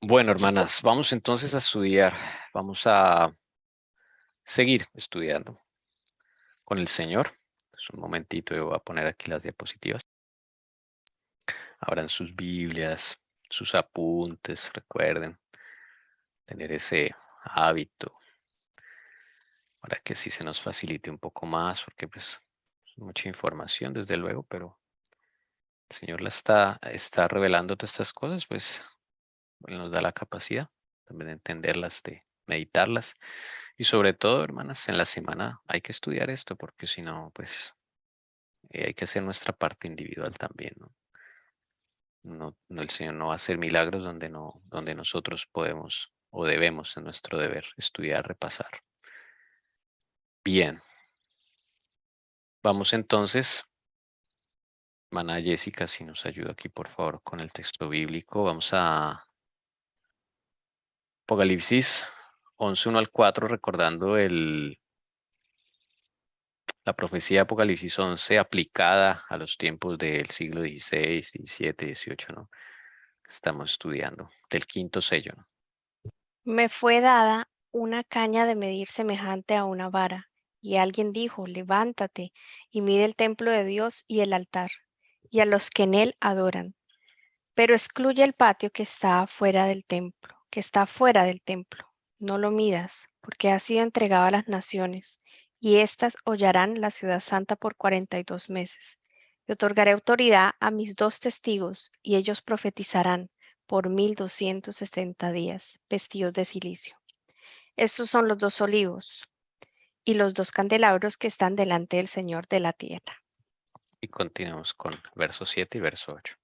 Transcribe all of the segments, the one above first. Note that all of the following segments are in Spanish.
Bueno, hermanas, vamos entonces a estudiar. Vamos a seguir estudiando con el Señor. Es un momentito, yo voy a poner aquí las diapositivas. Abran sus Biblias, sus apuntes, recuerden tener ese hábito para que sí se nos facilite un poco más, porque pues es mucha información desde luego, pero el Señor está revelando todas estas cosas, pues Él nos da la capacidad también de entenderlas, de meditarlas. Y sobre todo, hermanas, en la semana hay que estudiar esto porque si no, pues hay que hacer nuestra parte individual también, ¿no? El Señor no va a hacer milagros donde nosotros podemos o debemos en nuestro deber estudiar, repasar. Bien, vamos entonces. Hermana Jessica, si nos ayuda aquí, por favor, con el texto bíblico. Vamos a Apocalipsis 11, 1 al 4, recordando la profecía de Apocalipsis 11 aplicada a los tiempos del siglo XVI, XVII, XVIII, ¿no? Estamos estudiando del quinto sello, ¿no? Me fue dada una caña de medir semejante a una vara, y alguien dijo, levántate y mide el templo de Dios y el altar, y a los que en él adoran. Pero excluye el patio que está fuera del templo. No lo midas, porque ha sido entregado a las naciones, y éstas hollarán la ciudad santa por 42 meses. Y otorgaré autoridad a mis 2 testigos, y ellos profetizarán por 1260 días, vestidos de silicio. Estos son los 2 olivos y los 2 candelabros que están delante del Señor de la tierra. Y continuamos con verso 7 y verso 8.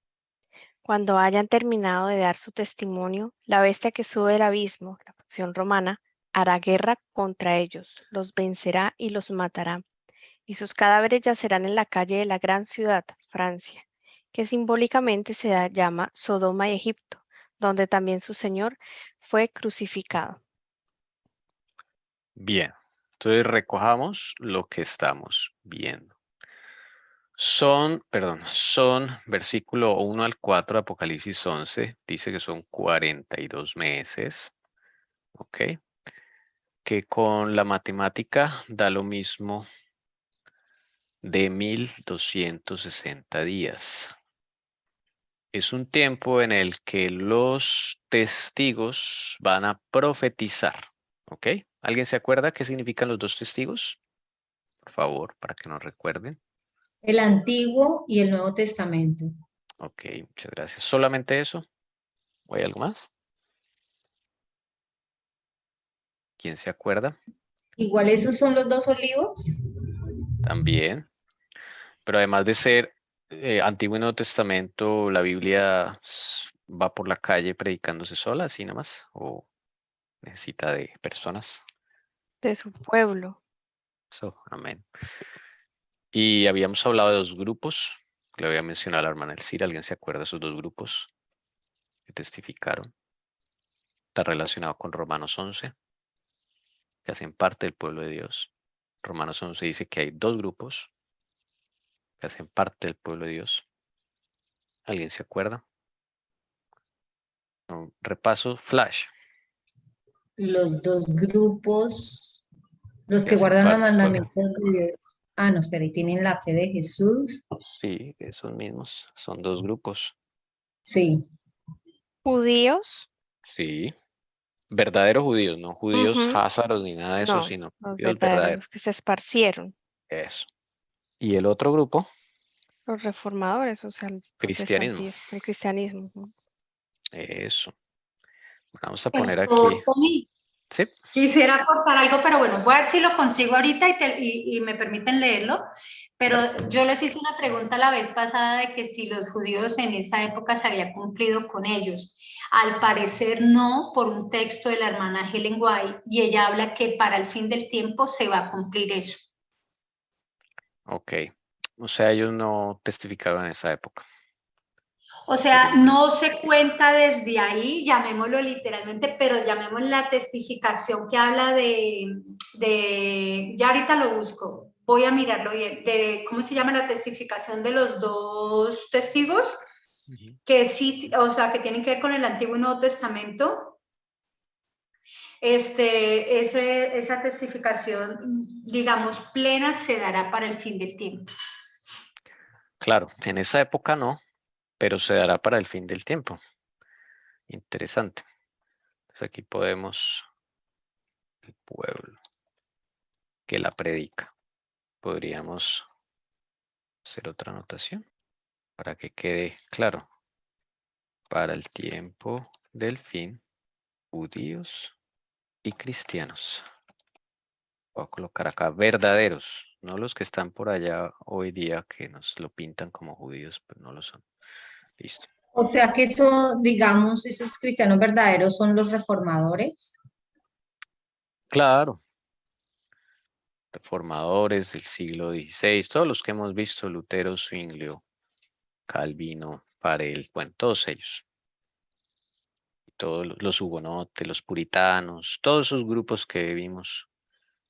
Cuando hayan terminado de dar su testimonio, la bestia que sube del abismo, la facción romana, hará guerra contra ellos, los vencerá y los matará, y sus cadáveres yacerán en la calle de la gran ciudad, Francia, que simbólicamente llama Sodoma y Egipto, donde también su Señor fue crucificado. Bien, entonces recojamos lo que estamos viendo. Son versículo 1 al 4, Apocalipsis 11, dice que son 42 meses, ¿ok? Que con la matemática da lo mismo de 1260 días. Es un tiempo en el que los testigos van a profetizar, ¿ok? ¿Alguien se acuerda qué significan los 2 testigos? Por favor, para que nos recuerden. El Antiguo y el Nuevo Testamento. Ok, muchas gracias. ¿Solamente eso? ¿O hay algo más? ¿Quién se acuerda? Igual esos son los 2 olivos. También. Pero además de ser Antiguo y Nuevo Testamento, la Biblia va por la calle predicándose sola, así nomás, o necesita de personas. De su pueblo. Eso, amén. Y habíamos hablado de 2 grupos, que le había mencionado a la hermana Elcira. ¿Alguien se acuerda de esos 2 grupos que testificaron? Está relacionado con Romanos 11, que hacen parte del pueblo de Dios. Romanos 11 dice que hay 2 grupos que hacen parte del pueblo de Dios. ¿Alguien se acuerda? Un repaso flash. Los 2 grupos, los Que que hacen guardan los parte del pueblo. mandamientos de Dios. Ah, no, espera, y tienen la fe de Jesús. Sí, esos mismos. Son 2 grupos. Sí, Judíos, Sí. Verdaderos judíos, no judíos ujú, házaros ni nada de eso, no, sino los judíos verdaderos, verdaderos. los que se esparcieron, Eso. Y el otro grupo, los reformadores, o sea, el cristianismo. protestantismo, el cristianismo. Ujú. Eso. Vamos a poner aquí. Pastor Tommy, Sí. quisiera aportar algo, pero bueno, voy a ver si lo consigo ahorita y me permiten leerlo. Dale. Pero yo les hice una pregunta la vez pasada de que si los judíos en esa época se había cumplido con ellos. Al parecer no, por un texto de la hermana Helen White, y ella habla que para el fin del tiempo se va a cumplir eso. Ok. O sea, ellos no testificaron en esa época. O sea, no se cuenta desde ahí, llamémoslo literalmente, pero llamemos la testificación que habla ya ahorita lo busco, voy a mirarlo bien, ¿cómo se llama la testificación de los 2 testigos? que sí, o sea, que tienen que ver con el Antiguo y Nuevo Testamento, esa testificación, digamos, plena se dará para el fin del tiempo. Claro, en esa época no, pero se dará para el fin del tiempo. Interesante. Entonces aquí podemos, el pueblo que la predica. Podríamos hacer otra anotación para que quede claro. Para el tiempo del fin, judíos y cristianos. Voy a colocar acá verdaderos, no los que están por allá hoy día que nos lo pintan como judíos, pero no lo son. Listo. O sea que eso, digamos, esos cristianos verdaderos son los reformadores. Claro. Reformadores del siglo XVI, todos los que hemos visto, Lutero, Zwinglio, Calvino, Farel, bueno, todos ellos. Todos los hugonotes, los puritanos, todos esos grupos que vimos,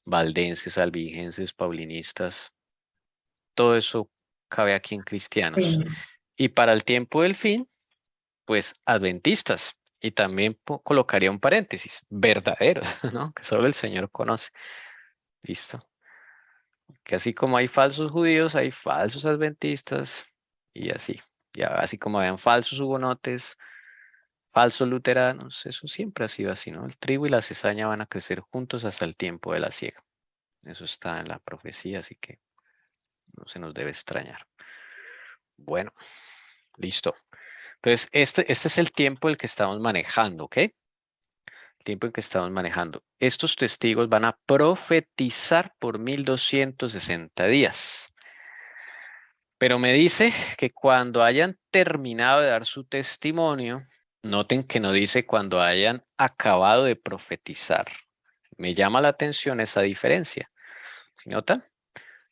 valdenses, albigenses, paulinistas, todo eso cabe aquí en cristianos. Sí. Y para el tiempo del fin, pues adventistas. Y también colocaría un paréntesis, verdaderos, ¿no? Que solo el Señor conoce. Listo. Que así como hay falsos judíos, hay falsos adventistas y así. Ya así como habían falsos hugonotes, falsos luteranos, eso siempre ha sido así, ¿no? El trigo y la cizaña van a crecer juntos hasta el tiempo de la siega. Eso está en la profecía, así que no se nos debe extrañar. Bueno, listo. Entonces, este es el tiempo el que estamos manejando, ¿ok? El tiempo en que estamos manejando. Estos testigos van a profetizar por 1260 días. Pero me dice que cuando hayan terminado de dar su testimonio, noten que no dice cuando hayan acabado de profetizar. Me llama la atención esa diferencia. ¿Sí notan?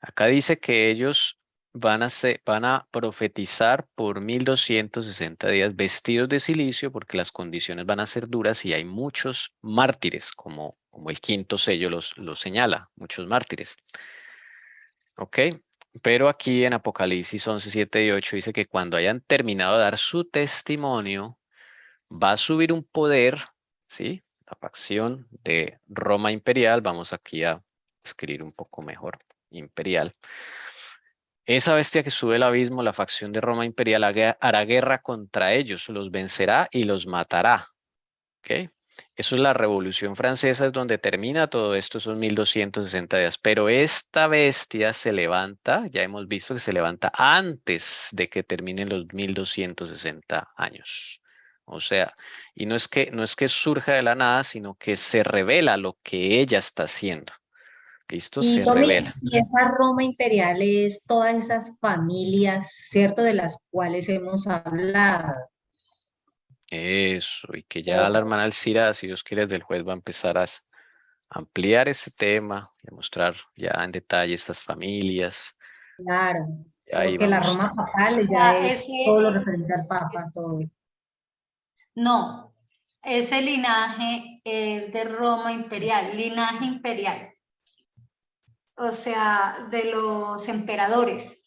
Acá dice que ellos van a profetizar por 1260 días vestidos de silicio porque las condiciones van a ser duras y hay muchos mártires, como el quinto sello lo señala, muchos mártires. ¿Ok? Pero aquí en Apocalipsis 11, 7 y 8 dice que cuando hayan terminado de dar su testimonio, va a subir un poder, ¿sí? La facción de Roma imperial, vamos aquí a escribir un poco mejor, imperial. Esa bestia que sube al abismo, la facción de Roma imperial, hará guerra contra ellos, los vencerá y los matará. ¿Ok? Eso es la Revolución Francesa, es donde termina todo esto, son 1260 días. Pero esta bestia se levanta, ya hemos visto que se levanta antes de que terminen los 1260 años. O sea, y no es que surja de la nada, sino que se revela lo que ella está haciendo. ¿Listo? Y Se Tommy, revela. y esa Roma imperial es todas esas familias, ¿cierto? De las cuales hemos hablado. Eso, y que ya la Oh, hermana Alcira, si Dios quiere, del juez va a empezar a ampliar ese tema y a mostrar ya en detalle estas familias. claro, Y ahí porque la vamos. Roma papal O ya sea, es todo lo referente al Papa, todo. no, ese linaje es de Roma imperial, linaje imperial. O sea, de los emperadores.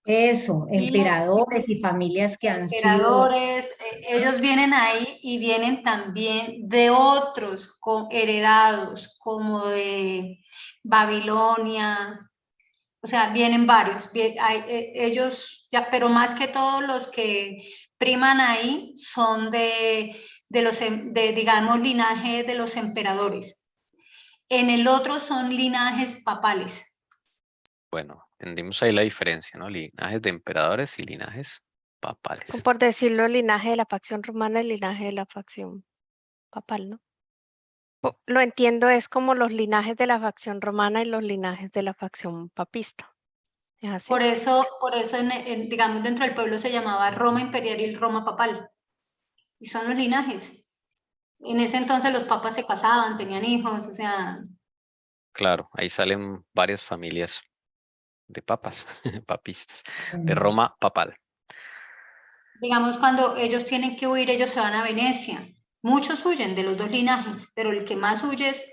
Eso, Y los emperadores y familias que han sido, emperadores, ellos vienen ahí y vienen también de otros heredados, como de Babilonia. O sea, vienen varios. Ellos, ya, pero más que todos los que priman ahí son digamos, linaje de los emperadores. En el otro son linajes papales. Bueno, entendimos ahí la diferencia, ¿no? Linajes de emperadores y linajes papales. Como por decirlo, el linaje de la facción romana y el linaje de la facción papal, ¿no? Lo entiendo, es como los linajes de la facción romana y los linajes de la facción papista. ¿Es así? Por eso digamos, dentro del pueblo se llamaba Roma imperial y Roma papal. Y son los linajes. En ese entonces los papas se casaban, tenían hijos, o sea... Claro, ahí salen varias familias de papas, papistas, de Roma papal. Digamos, cuando ellos tienen que huir, ellos se van a Venecia. Muchos huyen de los dos linajes, pero el que más huye es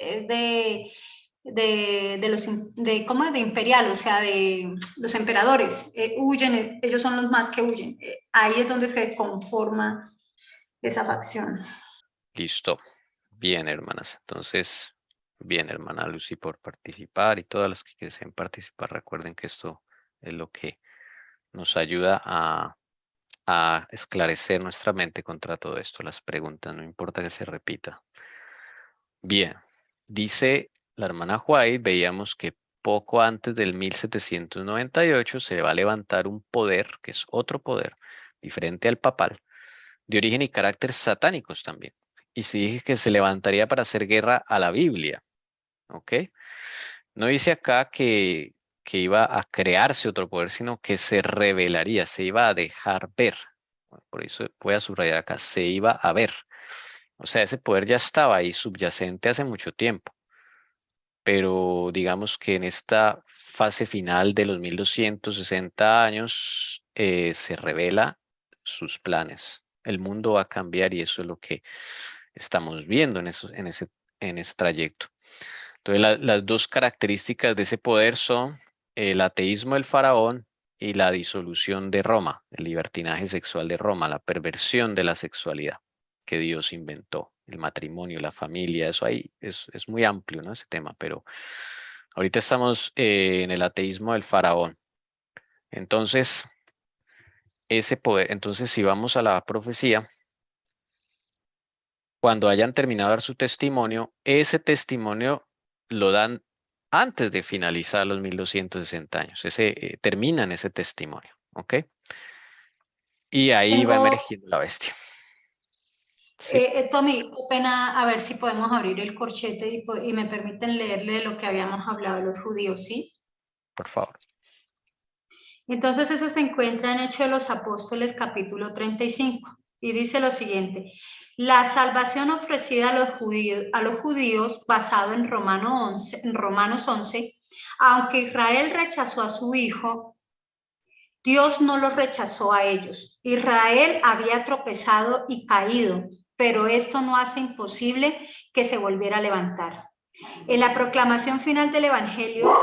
¿cómo es? De imperial, o sea, de los emperadores, huyen, ellos son los más que huyen. Ahí es donde se conforma esa facción. Listo. Bien, hermanas. Entonces, bien, hermana Lucy, por participar y todas las que deseen participar, recuerden que esto es lo que nos ayuda a esclarecer nuestra mente contra todo esto, las preguntas, no importa que se repita. Bien, dice la hermana White, veíamos que poco antes del 1798 se va a levantar un poder, que es otro poder, diferente al papal, de origen y carácter satánicos también. Y se dije que se levantaría para hacer guerra a la Biblia, ¿ok? No dice acá que iba a crearse otro poder, sino que se revelaría, se iba a dejar ver. Por eso voy a subrayar acá, se iba a ver. O sea, ese poder ya estaba ahí subyacente hace mucho tiempo, pero digamos que en esta fase final de los 1260 años se revela sus planes. El mundo va a cambiar y eso es lo que estamos viendo en ese trayecto. Entonces, las dos características de ese poder son el ateísmo del faraón y la disolución de Roma, el libertinaje sexual de Roma, la perversión de la sexualidad que Dios inventó, el matrimonio, la familia, eso ahí es muy amplio, ¿no? Ese tema, pero ahorita estamos en el ateísmo del faraón. Entonces, ese poder, entonces si vamos a la profecía, cuando hayan terminado de dar su testimonio, ese testimonio lo dan antes de finalizar los 1260 años. Terminan ese testimonio, ¿ok? Y ahí va Tengo, emergiendo la bestia. Sí, Tommy, qué pena, a ver si podemos abrir el corchete y me permiten leerle lo que habíamos hablado de los judíos, ¿sí? por favor. Entonces eso se encuentra en Hechos de los Apóstoles capítulo 35 y dice lo siguiente: la salvación ofrecida a los judíos basado en Romanos 11, aunque Israel rechazó a su hijo, Dios no los rechazó a ellos. Israel había tropezado y caído, pero esto no hace imposible que se volviera a levantar. En la proclamación final del Evangelio,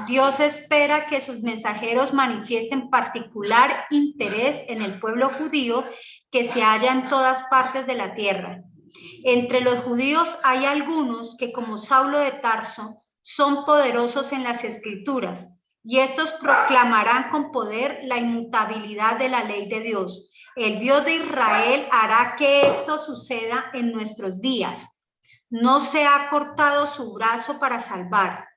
Dios espera que sus mensajeros manifiesten particular interés en el pueblo judío que se halla en todas partes de la tierra. Entre los judíos hay algunos que, como Saulo de Tarso, son poderosos en las Escrituras, y estos proclamarán con poder la inmutabilidad de la ley de Dios. El Dios de Israel hará que esto suceda en nuestros días. No se ha cortado su brazo para salvar.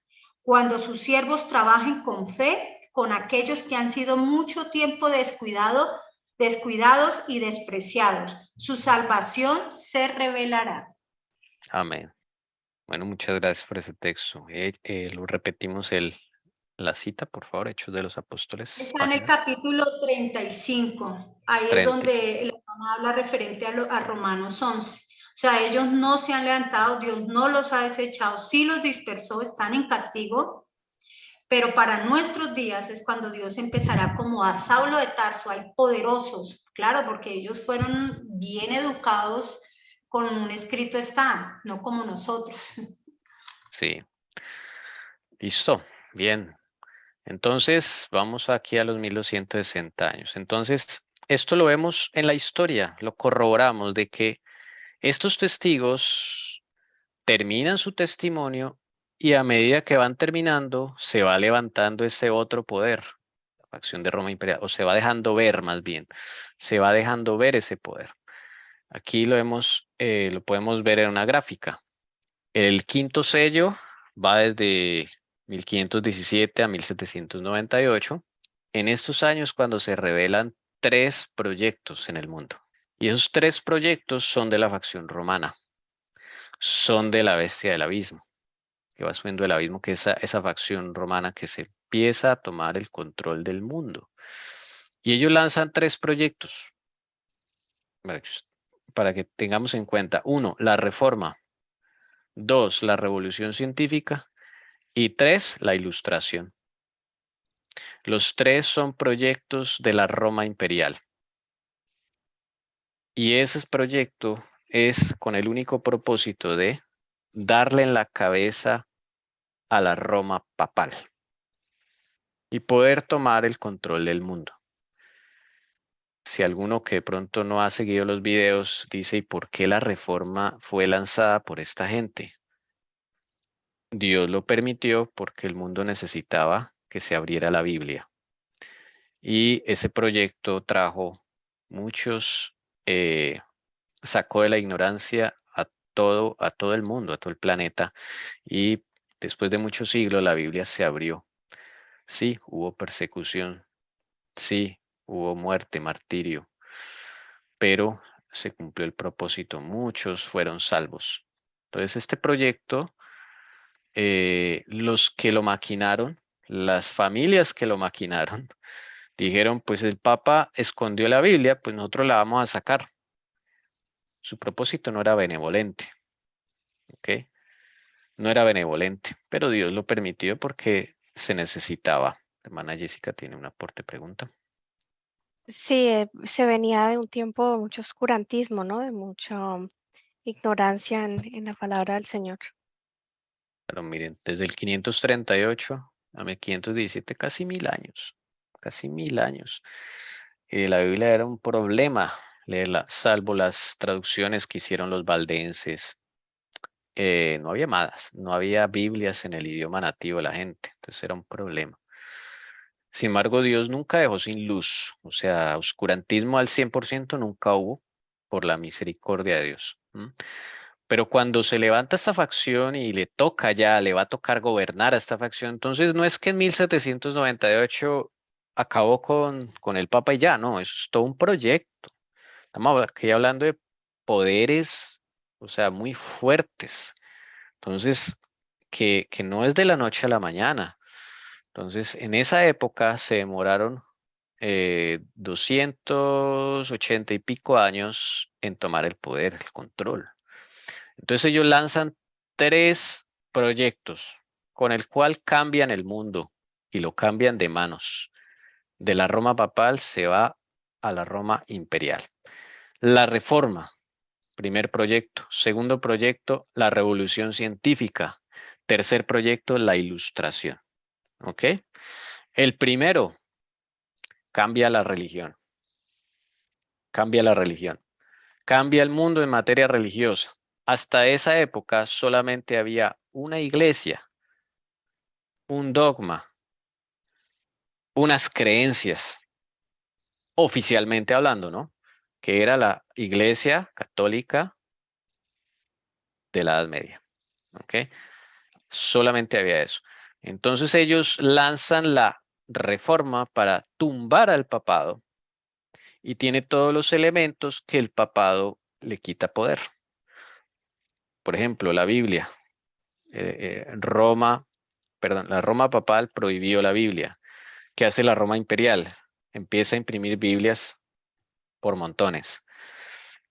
Cuando sus siervos trabajen con fe, con aquellos que han sido mucho tiempo descuidados y despreciados, su salvación se revelará. Amén. Bueno, muchas gracias por ese texto. Lo repetimos la cita, por favor, Hechos de los Apóstoles, Está en el página capítulo 35. Ahí es 35. donde el hermano habla referente a Romanos 11. O sea, ellos no se han levantado, Dios no los ha desechado, sí los dispersó, están en castigo, pero para nuestros días es cuando Dios empezará como a Saulo de Tarso, hay poderosos, claro, porque ellos fueron bien educados con un escrito está, no como nosotros. Sí, listo. Bien. Entonces, vamos aquí a los 1260 años. Entonces, esto lo vemos en la historia, lo corroboramos de que estos testigos terminan su testimonio y a medida que van terminando, se va levantando ese otro poder, la facción de Roma Imperial, o se va dejando ver más bien, se va dejando ver ese poder. Aquí lo podemos ver en una gráfica. El quinto sello va desde 1517 a 1798. En estos años cuando se revelan tres proyectos en el mundo. Y esos tres proyectos son de la facción romana, son de la bestia del abismo, que va subiendo el abismo, que es esa facción romana que se empieza a tomar el control del mundo. Y ellos lanzan tres proyectos para que tengamos en cuenta. Uno, la reforma. Dos, la revolución científica. Y tres, la ilustración. Los tres son proyectos de la Roma imperial. Y ese proyecto es con el único propósito de darle en la cabeza a la Roma papal y poder tomar el control del mundo. Si alguno que de pronto no ha seguido los videos dice, ¿y por qué la reforma fue lanzada por esta gente? Dios lo permitió porque el mundo necesitaba que se abriera la Biblia. Y ese proyecto trajo muchos, sacó de la ignorancia a todo el mundo, a todo el planeta. Y después de muchos siglos la Biblia se abrió. Sí, hubo persecución. Sí, hubo muerte, martirio. Pero se cumplió el propósito. Muchos fueron salvos. Entonces este proyecto, los que lo maquinaron, las familias que lo maquinaron, dijeron, pues el Papa escondió la Biblia, pues nosotros la vamos a sacar. Su propósito no era benevolente, ¿ok? No era benevolente, pero Dios lo permitió porque se necesitaba. Hermana Jessica tiene un aporte, pregunta. Sí, se venía de un tiempo de mucho oscurantismo, ¿no? De mucha ignorancia en la palabra del Señor. Pero miren, desde el 538 a 1517, casi 1000 años, casi 1000 años. La Biblia era un problema leerla, salvo las traducciones que hicieron los valdenses. No había más, no había Biblias en el idioma nativo de la gente, entonces era un problema. Sin embargo, Dios nunca dejó sin luz, o sea, oscurantismo al 100% nunca hubo por la misericordia de Dios. Pero cuando se levanta esta facción y le toca ya, le va a tocar gobernar a esta facción, entonces no es que en 1798 acabó con el Papa y ya, no, eso es todo un proyecto. Estamos aquí hablando de poderes, o sea, muy fuertes. Entonces, que no es de la noche a la mañana. Entonces, en esa época se demoraron 280 y pico años en tomar el poder, el control. Entonces ellos lanzan 3 proyectos con el cual cambian el mundo y lo cambian de manos. De la Roma papal se va a la Roma imperial. La reforma, primer proyecto. Segundo proyecto, la revolución científica. Tercer proyecto, la ilustración. ¿Ok? El primero, cambia la religión. Cambia la religión. Cambia el mundo en materia religiosa. Hasta esa época solamente había una iglesia, un dogma, unas creencias, oficialmente hablando, ¿no? Que era la Iglesia Católica de la Edad Media. ¿Ok? Solamente había eso. Entonces ellos lanzan la reforma para tumbar al papado y tiene todos los elementos que el papado le quita poder. Por ejemplo, la Biblia. La Roma papal prohibió la Biblia. ¿Qué hace la Roma imperial? Empieza a imprimir Biblias por montones.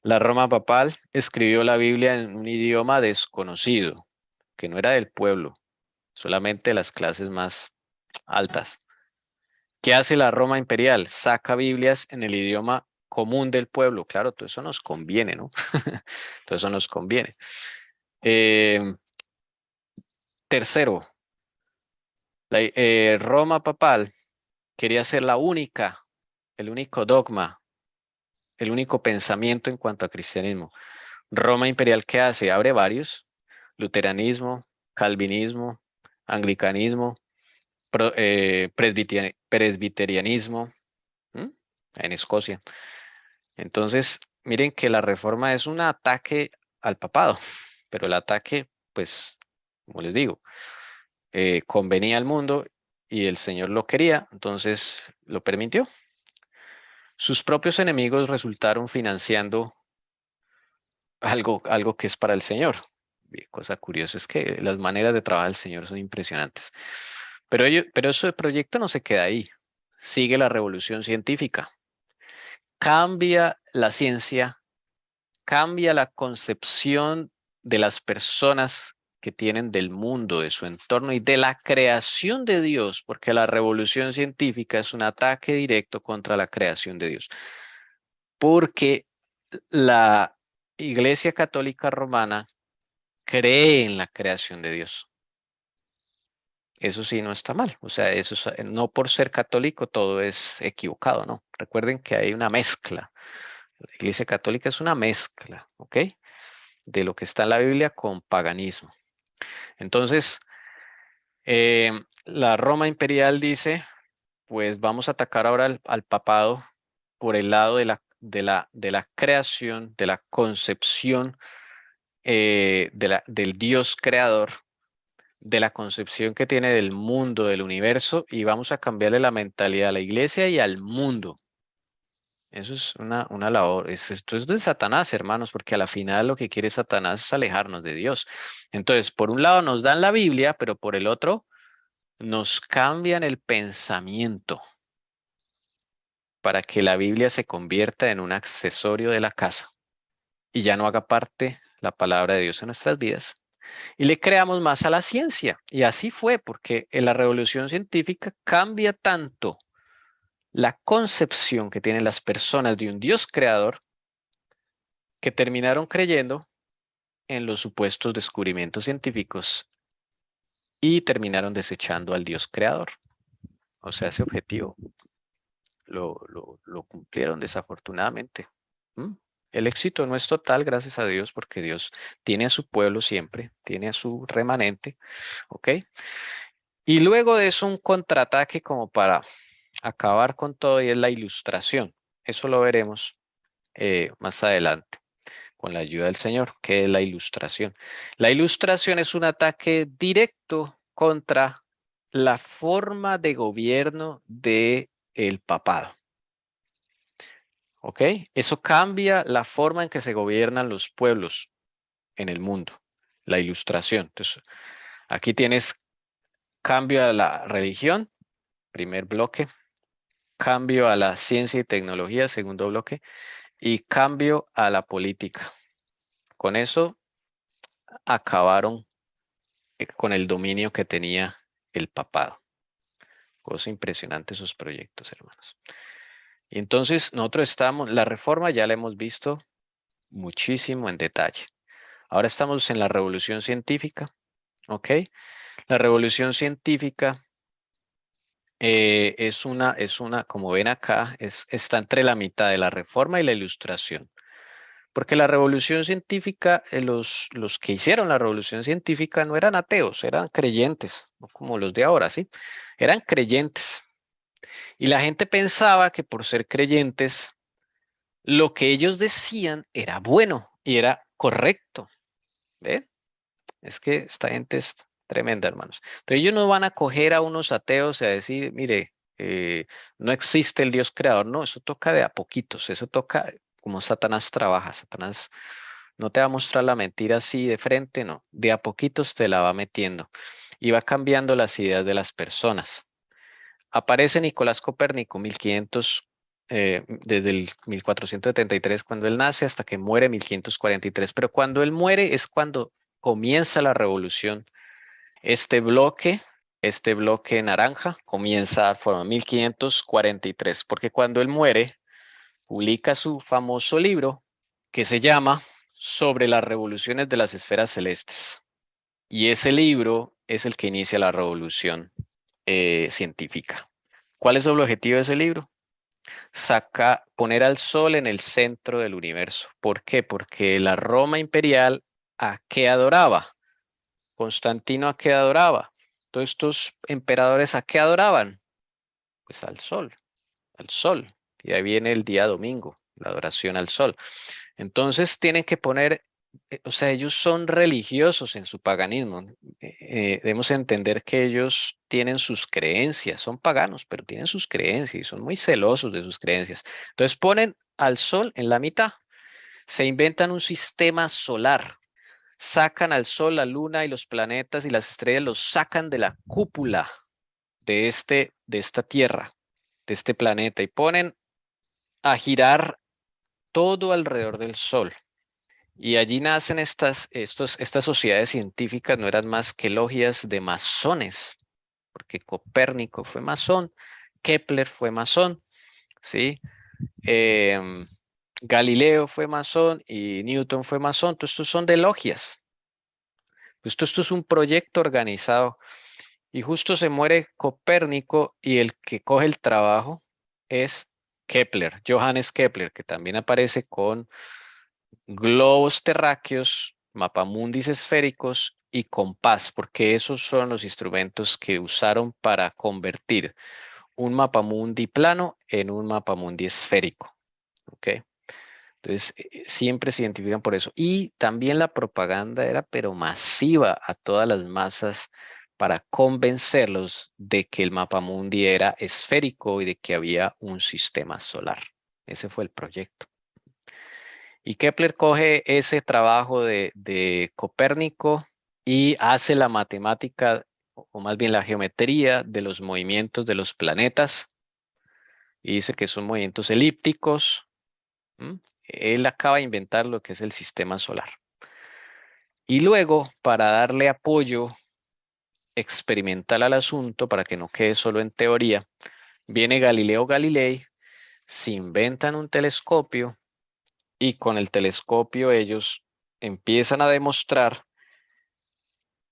La Roma papal escribió la Biblia en un idioma desconocido, que no era del pueblo, solamente de las clases más altas. ¿Qué hace la Roma imperial? Saca Biblias en el idioma común del pueblo. Claro, todo eso nos conviene, ¿no? Todo eso nos conviene. Tercero, la Roma papal quería ser la única, el único dogma, el único pensamiento en cuanto a cristianismo. Roma imperial, ¿qué hace? Abre varios: luteranismo, calvinismo, anglicanismo, presbiterianismo, ¿m? En Escocia. Entonces, miren que la reforma es un ataque al papado, pero el ataque, pues, como les digo, convenía al mundo y el Señor lo quería, entonces lo permitió. Sus propios enemigos resultaron financiando algo que es para el Señor. Cosa curiosa es que las maneras de trabajar del Señor son impresionantes. Pero ese proyecto no se queda ahí. Sigue la revolución científica. Cambia la ciencia, cambia la concepción de las personas que tienen del mundo, de su entorno y de la creación de Dios, porque la revolución científica es un ataque directo contra la creación de Dios. Porque la Iglesia Católica Romana cree en la creación de Dios. Eso sí no está mal. O sea, eso no por ser católico todo es equivocado, ¿no? Recuerden que hay una mezcla. La Iglesia Católica es una mezcla, ¿ok? De lo que está en la Biblia con paganismo. Entonces, la Roma imperial dice, pues vamos a atacar ahora al papado por el lado de la creación, de la concepción del Dios creador, de la concepción que tiene del mundo, del universo, y vamos a cambiarle la mentalidad a la iglesia y al mundo. Eso es una labor, esto es de Satanás, hermanos, porque a la final lo que quiere Satanás es alejarnos de Dios. Entonces, por un lado nos dan la Biblia, pero por el otro nos cambian el pensamiento para que la Biblia se convierta en un accesorio de la casa y ya no haga parte la palabra de Dios en nuestras vidas. Y le creamos más a la ciencia. Y así fue, porque en la revolución científica cambia tanto la concepción que tienen las personas de un Dios creador que terminaron creyendo en los supuestos descubrimientos científicos y terminaron desechando al Dios creador. O sea, ese objetivo lo cumplieron desafortunadamente. ¿Mm? El éxito no es total, gracias a Dios, porque Dios tiene a su pueblo siempre, tiene a su remanente, ¿ok? Y luego de eso un contraataque como para acabar con todo y es la ilustración. Eso lo veremos más adelante con la ayuda del Señor, que es la ilustración. La ilustración es un ataque directo contra la forma de gobierno del papado. ¿Ok? Eso cambia la forma en que se gobiernan los pueblos en el mundo. La ilustración. Entonces, aquí tienes cambio a la religión, primer bloque. Cambio a la ciencia y tecnología, segundo bloque. Y cambio a la política. Con eso acabaron con el dominio que tenía el papado. Cosa impresionante esos proyectos, hermanos. Y entonces nosotros estamos, la reforma ya la hemos visto muchísimo en detalle. Ahora estamos en la revolución científica, ¿ok? La revolución científica como ven acá, está entre la mitad de la reforma y la ilustración. Porque la revolución científica, los que hicieron la revolución científica no eran ateos, eran creyentes, no como los de ahora, ¿sí? Eran creyentes. Y la gente pensaba que por ser creyentes, lo que ellos decían era bueno y era correcto. ¿Ve? Es que esta gente es tremenda, hermanos. Pero ellos no van a coger a unos ateos y a decir, mire, no existe el Dios creador. No, eso toca de a poquitos, eso toca como Satanás trabaja. Satanás no te va a mostrar la mentira así de frente, no. De a poquitos te la va metiendo y va cambiando las ideas de las personas. Aparece Nicolás Copérnico, 1500, desde el 1473, cuando él nace, hasta que muere 1543. Pero cuando él muere es cuando comienza la revolución. Este bloque naranja, comienza a dar forma 1543, porque cuando él muere, publica su famoso libro que se llama Sobre las revoluciones de las esferas celestes. Y ese libro es el que inicia la revolución científica. ¿Cuál es el objetivo de ese libro? Poner al sol en el centro del universo. ¿Por qué? Porque la Roma imperial, ¿a qué adoraba? Constantino, ¿a qué adoraba? Todos estos emperadores, ¿a qué adoraban? Pues al sol, al sol. Y ahí viene el día domingo, la adoración al sol. Entonces tienen que poner, o sea, ellos son religiosos en su paganismo. Debemos entender que ellos tienen sus creencias, son paganos, pero tienen sus creencias y son muy celosos de sus creencias. Entonces ponen al sol en la mitad, se inventan un sistema solar, sacan al sol, la luna y los planetas y las estrellas, los sacan de la cúpula de esta tierra, de este planeta y ponen a girar todo alrededor del sol. Y allí nacen estas sociedades científicas, no eran más que logias de masones, porque Copérnico fue masón, Kepler fue masón, ¿sí? Galileo fue masón y Newton fue masón. Todos estos son de logias. Esto es un proyecto organizado. Y justo se muere Copérnico y el que coge el trabajo es Kepler, Johannes Kepler, que también aparece con globos terráqueos, mapamundis esféricos y compás, porque esos son los instrumentos que usaron para convertir un mapamundi plano en un mapamundi esférico. ¿Ok? Entonces, siempre se identifican por eso. Y también la propaganda era, pero masiva a todas las masas para convencerlos de que el mapamundi era esférico y de que había un sistema solar. Ese fue el proyecto. Y Kepler coge ese trabajo de Copérnico y hace la matemática, o más bien la geometría de los movimientos de los planetas. Y dice que son movimientos elípticos. Él acaba de inventar lo que es el sistema solar. Y luego, para darle apoyo experimental al asunto, para que no quede solo en teoría, viene Galileo Galilei, se inventan un telescopio y con el telescopio ellos empiezan a demostrar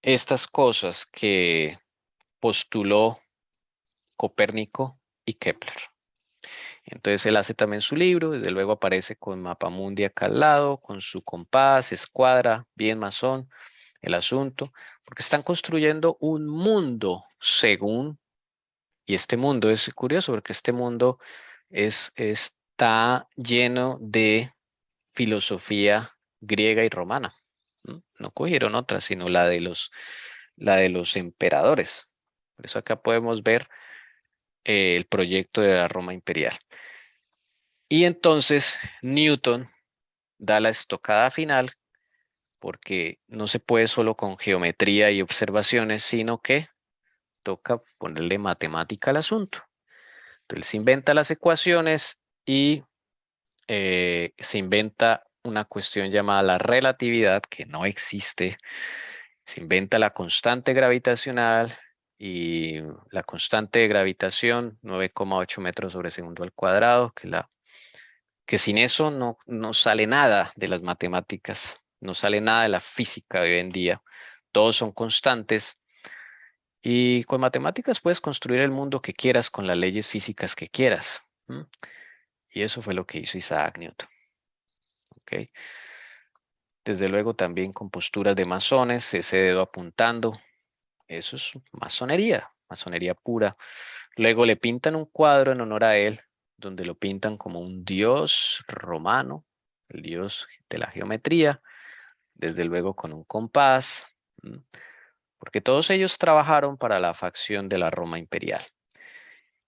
estas cosas que postuló Copérnico y Kepler. Entonces él hace también su libro, desde luego aparece con Mapamundi acá al lado, con su compás, escuadra, bien masón el asunto, porque están construyendo un mundo según, y este mundo es curioso porque este mundo está lleno de filosofía griega y romana. No cogieron otra, sino la de los emperadores. Por eso acá podemos ver el proyecto de la Roma imperial. Y entonces Newton da la estocada final porque no se puede solo con geometría y observaciones, sino que toca ponerle matemática al asunto. Entonces se inventa las ecuaciones y se inventa una cuestión llamada la relatividad, que no existe. Se inventa la constante gravitacional y la constante de gravitación, 9,8 metros sobre segundo al cuadrado, que sin eso no sale nada de las matemáticas, no sale nada de la física de hoy en día. Todos son constantes. Y con matemáticas puedes construir el mundo que quieras con las leyes físicas que quieras. Y eso fue lo que hizo Isaac Newton. ¿Ok? Desde luego también con posturas de masones, ese dedo apuntando. Eso es masonería, masonería pura. Luego le pintan un cuadro en honor a él, donde lo pintan como un dios romano, el dios de la geometría, desde luego con un compás, porque todos ellos trabajaron para la facción de la Roma imperial.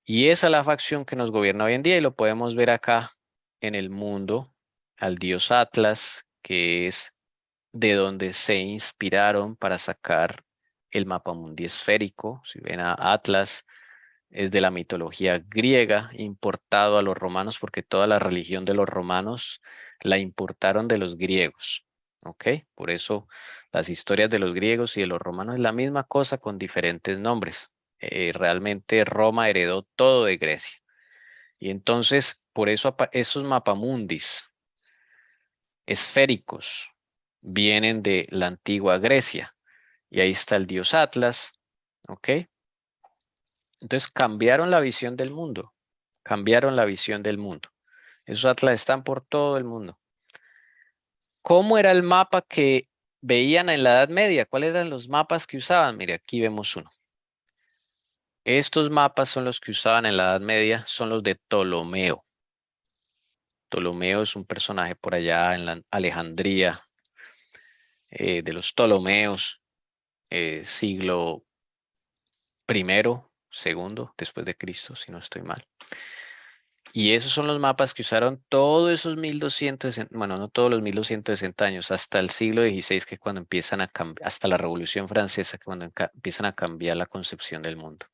Y esa es la facción que nos gobierna hoy en día y lo podemos ver acá en el mundo, al dios Atlas, que es de donde se inspiraron para sacar el mapamundi esférico. Si ven a Atlas, es de la mitología griega, importado a los romanos, porque toda la religión de los romanos la importaron de los griegos. ¿Ok? Por eso las historias de los griegos y de los romanos es la misma cosa con diferentes nombres. Realmente Roma heredó todo de Grecia. Y entonces, por eso esos mapamundis esféricos vienen de la antigua Grecia. Y ahí está el dios Atlas. ¿Ok? Entonces cambiaron la visión del mundo. Cambiaron la visión del mundo. Esos atlas están por todo el mundo. ¿Cómo era el mapa que veían en la Edad Media? ¿Cuáles eran los mapas que usaban? Mire, aquí vemos uno. Estos mapas son los que usaban en la Edad Media, son los de Ptolomeo. Ptolomeo es un personaje por allá en la Alejandría, de los Ptolomeos, siglo primero, segundo, después de Cristo, si no estoy mal. Y esos son los mapas que usaron todos esos 1260, bueno, no todos los 1260 años, hasta el siglo XVI, que cuando empiezan a cambiar, hasta la Revolución Francesa, que cuando empiezan a cambiar la concepción del mundo.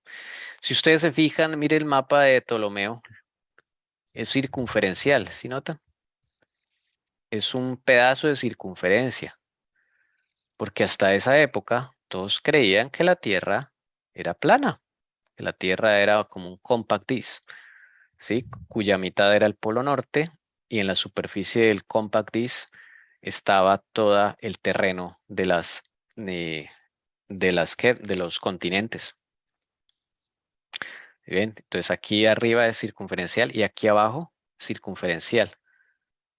Si ustedes se fijan, mire el mapa de Ptolomeo, es circunferencial, ¿sí notan? Es un pedazo de circunferencia, porque hasta esa época todos creían que la Tierra era plana, que la Tierra era como un compact disc, ¿sí? Cuya mitad era el polo norte y en la superficie del compact disc estaba todo el terreno de los continentes. ¿Ven? Entonces aquí arriba es circunferencial y aquí abajo circunferencial.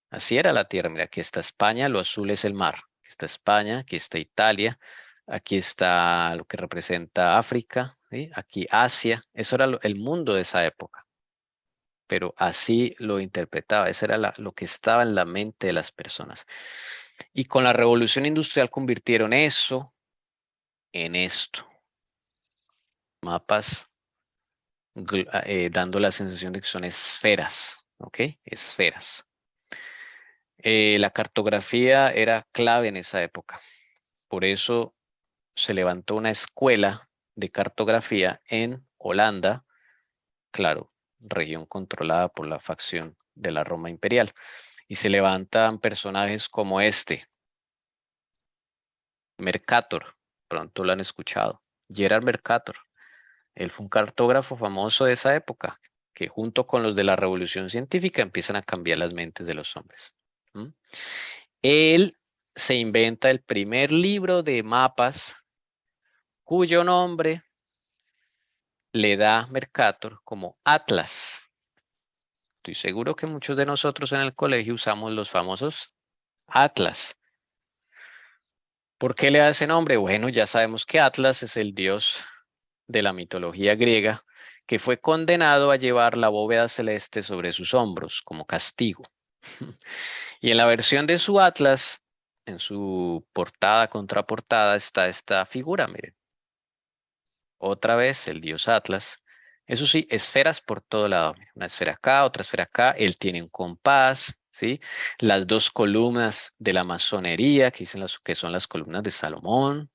Así era la Tierra. Mira, aquí está España, lo azul es el mar. Aquí está España, aquí está Italia, aquí está lo que representa África, ¿sí? Aquí Asia. Eso era el mundo de esa época. Pero así lo interpretaba. Eso era lo que estaba en la mente de las personas. Y con la revolución industrial convirtieron eso en esto. Mapas dando la sensación de que son esferas, ¿ok? Esferas. La cartografía era clave en esa época. Por eso se levantó una escuela de cartografía en Holanda, claro, región controlada por la facción de la Roma imperial. Y se levantan personajes como este, Mercator, pronto lo han escuchado, Gerard Mercator. Él fue un cartógrafo famoso de esa época, que junto con los de la Revolución Científica empiezan a cambiar las mentes de los hombres. ¿Mm? Él se inventa el primer libro de mapas cuyo nombre le da Mercator como Atlas. Estoy seguro que muchos de nosotros en el colegio usamos los famosos Atlas. ¿Por qué le da ese nombre? Bueno, ya sabemos que Atlas es el dios de la mitología griega que fue condenado a llevar la bóveda celeste sobre sus hombros como castigo. Y en la versión de su Atlas, en su portada, contraportada, está esta figura, miren. Otra vez el dios Atlas. Eso sí, esferas por todo lado. Una esfera acá, otra esfera acá. Él tiene un compás, ¿sí? Las dos columnas de la masonería, que dicen que son las columnas de Salomón.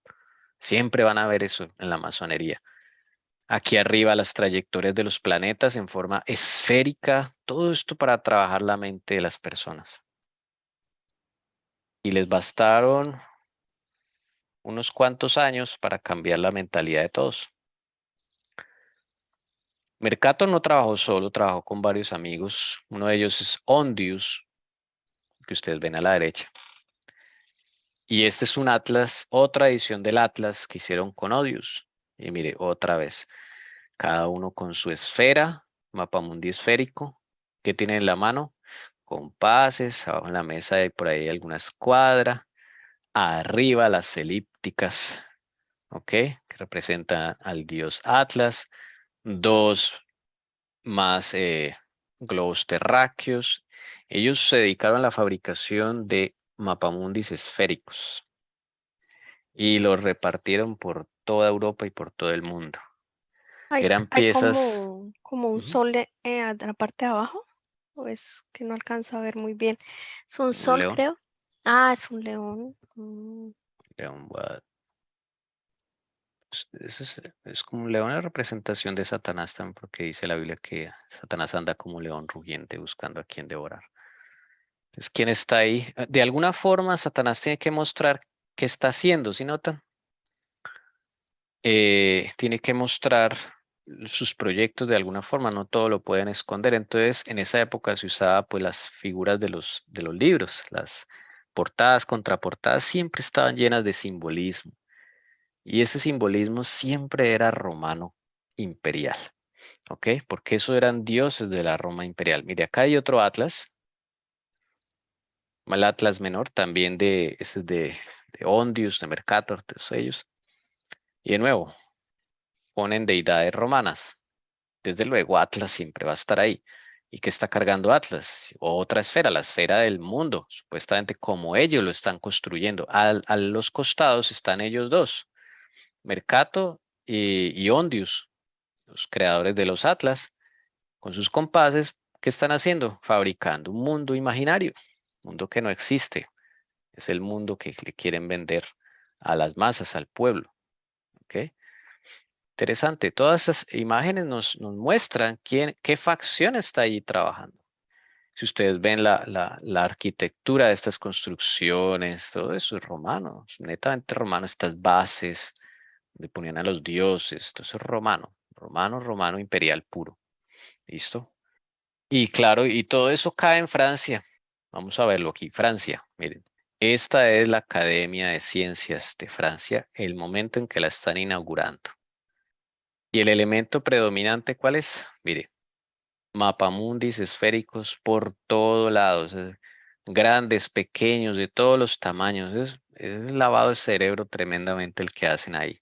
Siempre van a ver eso en la masonería. Aquí arriba las trayectorias de los planetas en forma esférica. Todo esto para trabajar la mente de las personas. Y les bastaron unos cuantos años para cambiar la mentalidad de todos. Mercator no trabajó solo, trabajó con varios amigos. Uno de ellos es Ondius, que ustedes ven a la derecha. Y este es un atlas, otra edición del atlas que hicieron con Odius. Y mire, otra vez, cada uno con su esfera, mapamundi esférico. ¿Qué tiene en la mano? Compases, abajo en la mesa hay por ahí alguna escuadra. Arriba las elípticas, ¿ok? Que representan al dios Atlas. Dos más globos terráqueos. Ellos se dedicaron a la fabricación de mapamundis esféricos y los repartieron por toda Europa y por todo el mundo. Eran Hay piezas. como un Ujú, sol a la parte de abajo, o es que no alcanzo a ver muy bien. Es un un sol, león. creo. Ah, es un león. León, es como un león en representación de Satanás también, porque dice la Biblia que Satanás anda como un león rugiente buscando a quien devorar. Es quien está ahí. De alguna forma, Satanás tiene que mostrar qué está haciendo, ¿sí notan? Tiene que mostrar sus proyectos de alguna forma, no todo lo pueden esconder. Entonces, en esa época se usaba pues las figuras de los libros, las portadas, contraportadas siempre estaban llenas de simbolismo. Y ese simbolismo siempre era romano imperial, ¿ok? Porque eso eran dioses de la Roma imperial. Mire, acá hay otro atlas, el atlas menor, también ese es de Ondius, de Mercator, todos ellos. Y de nuevo, ponen deidades romanas. Desde luego, Atlas siempre va a estar ahí. ¿Y qué está cargando Atlas? Otra esfera, la esfera del mundo, supuestamente como ellos lo están construyendo. A los costados están ellos dos, Mercator y Ondius, los creadores de los Atlas, con sus compases. ¿Qué están haciendo? Fabricando un mundo imaginario, mundo que no existe. Es el mundo que le quieren vender a las masas, al pueblo. ¿Ok? Interesante. Todas esas imágenes nos muestran qué facción está ahí trabajando. Si ustedes ven la arquitectura de estas construcciones, todo eso es romano, es netamente romano. Estas bases donde ponían a los dioses, todo eso es romano, romano imperial puro. ¿Listo? Y claro, y todo eso cae en Francia. Vamos a verlo aquí, Francia. Miren, esta es la Academia de Ciencias de Francia, el momento en que la están inaugurando. Y el elemento predominante, ¿cuál es? Mire, mapamundis esféricos por todos lados, grandes, pequeños, de todos los tamaños. Es lavado el cerebro tremendamente el que hacen ahí.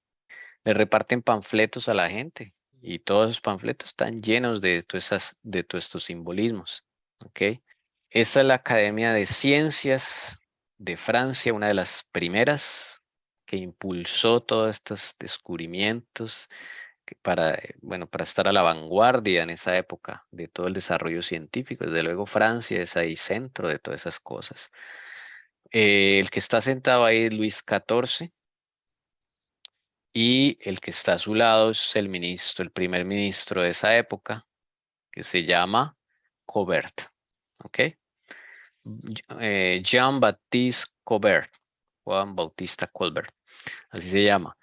Le reparten panfletos a la gente y todos esos panfletos están llenos de todos estos simbolismos. ¿Ok? Esta es la Academia de Ciencias de Francia, una de las primeras que impulsó todos estos descubrimientos bueno, para estar a la vanguardia en esa época de todo el desarrollo científico. Desde luego Francia es ahí centro de todas esas cosas. El que está sentado ahí es Luis XIV y el que está a su lado es el primer ministro de esa época, que se llama Colbert. ¿Ok? Jean-Baptiste Colbert, Juan Bautista Colbert, así se llama.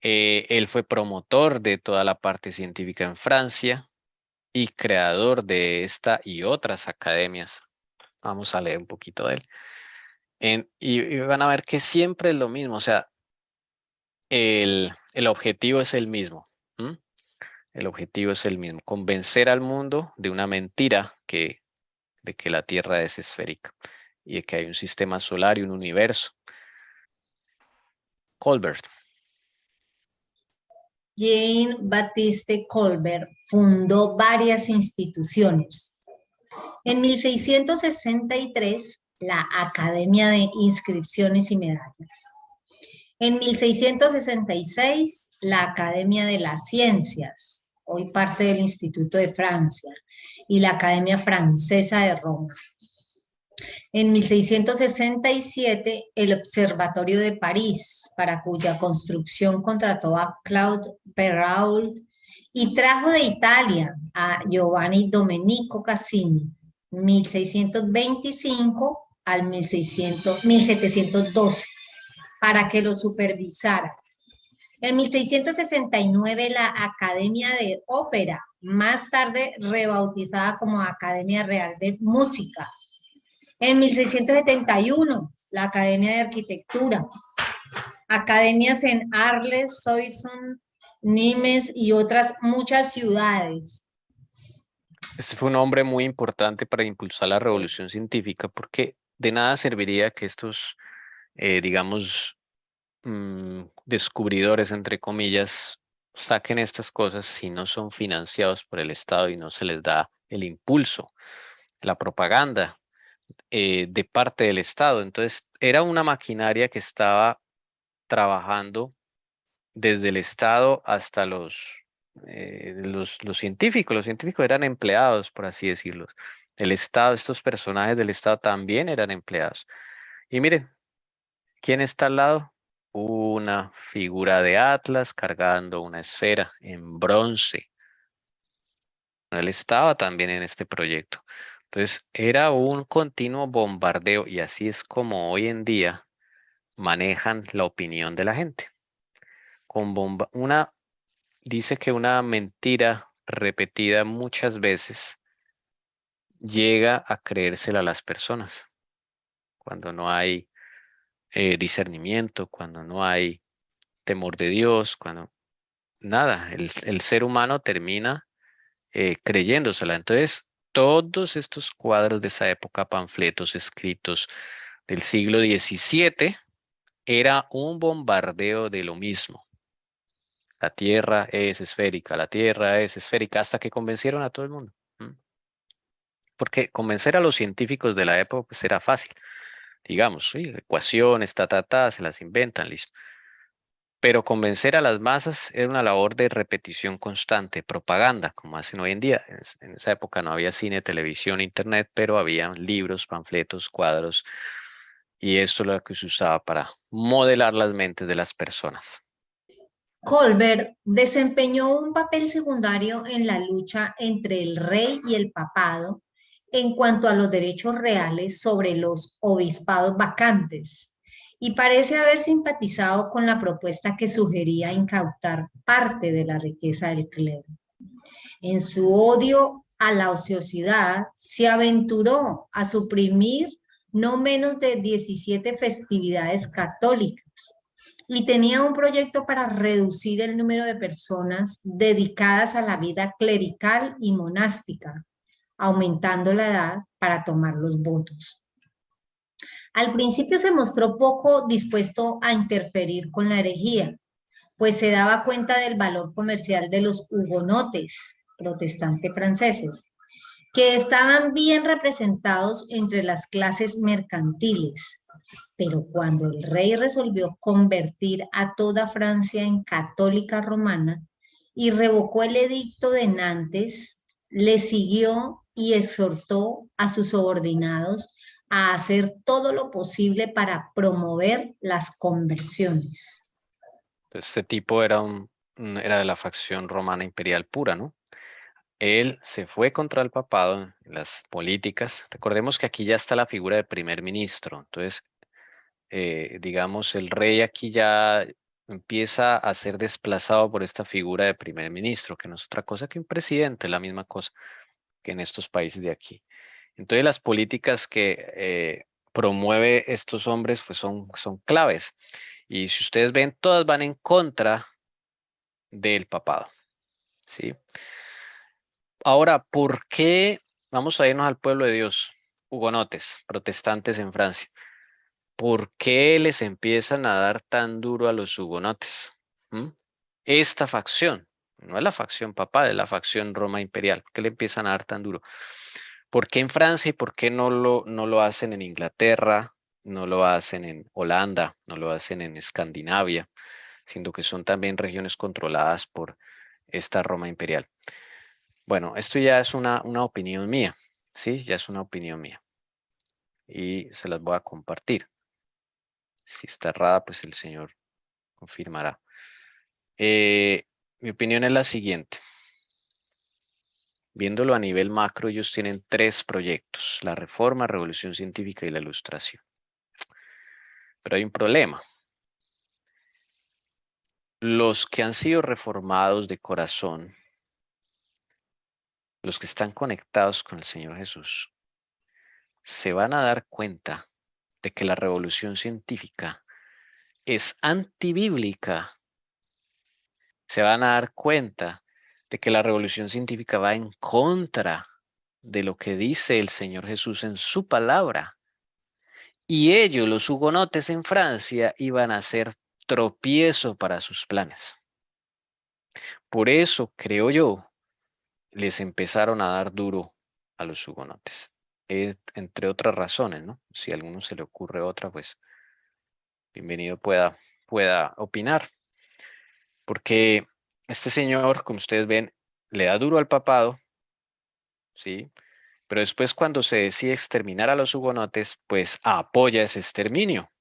Él fue promotor de toda la parte científica en Francia y creador de esta y otras academias. Vamos a leer un poquito de él. Y van a ver que siempre es lo mismo, o sea, el objetivo es el mismo. ¿Mm? El objetivo es el mismo, convencer al mundo de una mentira de que la Tierra es esférica y de que hay un sistema solar y un universo. Colbert. Jean-Baptiste Colbert fundó varias instituciones. En 1663, la Academia de Inscripciones y Medallas. En 1666, la Academia de las Ciencias, hoy parte del Instituto de Francia, y la Academia Francesa de Roma. En 1667, el Observatorio de París, para cuya construcción contrató a Claude Perrault y trajo de Italia a Giovanni Domenico Cassini, 1625 al 1712, para que lo supervisara. En 1669, la Academia de Ópera, más tarde rebautizada como Academia Real de Música. En 1671, la Academia de Arquitectura, academias en Arles, Soissons, Nimes y otras muchas ciudades. Este fue un hombre muy importante para impulsar la revolución científica, porque de nada serviría que estos, digamos, descubridores, entre comillas, saquen estas cosas si no son financiados por el Estado y no se les da el impulso, la propaganda de parte del Estado. Entonces, era una maquinaria que estaba trabajando desde el Estado hasta los científicos. Los científicos eran empleados, por así decirlo. El Estado, estos personajes del Estado también eran empleados. Y miren, ¿quién está al lado? Una figura de Atlas cargando una esfera en bronce. Él estaba también en este proyecto. Entonces, era un continuo bombardeo y así es como hoy en día manejan la opinión de la gente. Dice que una mentira repetida muchas veces llega a creérsela a las personas. Cuando no hay discernimiento, cuando no hay temor de Dios, cuando nada, el ser humano termina creyéndosela. Entonces, todos estos cuadros de esa época, panfletos escritos del siglo XVII, era un bombardeo de lo mismo. La Tierra es esférica, la Tierra es esférica, hasta que convencieron a todo el mundo. Porque convencer a los científicos de la época pues era fácil. Digamos, sí, ecuaciones, se las inventan, listo. Pero convencer a las masas era una labor de repetición constante, propaganda, como hacen hoy en día. En esa época no había cine, televisión, internet, pero había libros, panfletos, cuadros, y esto es lo que se usaba para modelar las mentes de las personas. Colbert desempeñó un papel secundario en la lucha entre el rey y el papado en cuanto a los derechos reales sobre los obispados vacantes y parece haber simpatizado con la propuesta que sugería incautar parte de la riqueza del clero. En su odio a la ociosidad, se aventuró a suprimir no menos de 17 festividades católicas y tenía un proyecto para reducir el número de personas dedicadas a la vida clerical y monástica, aumentando la edad para tomar los votos. Al principio se mostró poco dispuesto a interferir con la herejía, pues se daba cuenta del valor comercial de los hugonotes protestantes franceses, que estaban bien representados entre las clases mercantiles. Pero cuando el rey resolvió convertir a toda Francia en católica romana y revocó el edicto de Nantes, le siguió y exhortó a sus subordinados a hacer todo lo posible para promover las conversiones. Entonces, este tipo era era de la facción romana imperial pura, ¿no? Él se fue contra el papado en las políticas. Recordemos que aquí ya está la figura de primer ministro. Entonces, digamos, el rey aquí ya empieza a ser desplazado por esta figura de primer ministro, que no es otra cosa que un presidente, la misma cosa que en estos países de aquí. Entonces, las políticas que promueve estos hombres pues son claves. Y si ustedes ven, todas van en contra del papado, ¿sí? Ahora, ¿por qué? Vamos a irnos al pueblo de Dios, hugonotes, protestantes en Francia. ¿Por qué les empiezan a dar tan duro a los hugonotes? ¿Mm? Esta facción, no es la facción papal, es la facción Roma imperial. ¿Por qué le empiezan a dar tan duro? ¿Por qué en Francia y por qué no lo hacen en Inglaterra, no lo hacen en Holanda, no lo hacen en Escandinavia, siendo que son también regiones controladas por esta Roma imperial? Bueno, esto ya es una opinión mía, ¿sí? Ya es una opinión mía. Y se las voy a compartir. Si está errada, pues el Señor confirmará. Mi opinión es la siguiente. Viéndolo a nivel macro, ellos tienen 3 proyectos: la reforma, revolución científica y la ilustración. Pero hay un problema. Los que han sido reformados de corazón, los que están conectados con el Señor Jesús, se van a dar cuenta de que la revolución científica es antibíblica. Se van a dar cuenta de que la revolución científica va en contra de lo que dice el Señor Jesús en su palabra. Y ellos, los hugonotes en Francia, iban a ser tropiezo para sus planes. Por eso, creo yo, les empezaron a dar duro a los hugonotes. Entre otras razones, ¿no? Si a alguno se le ocurre otra, pues bienvenido pueda opinar. Porque este señor, como ustedes ven, le da duro al papado, ¿sí? Pero después, cuando se decide exterminar a los hugonotes, pues apoya ese exterminio.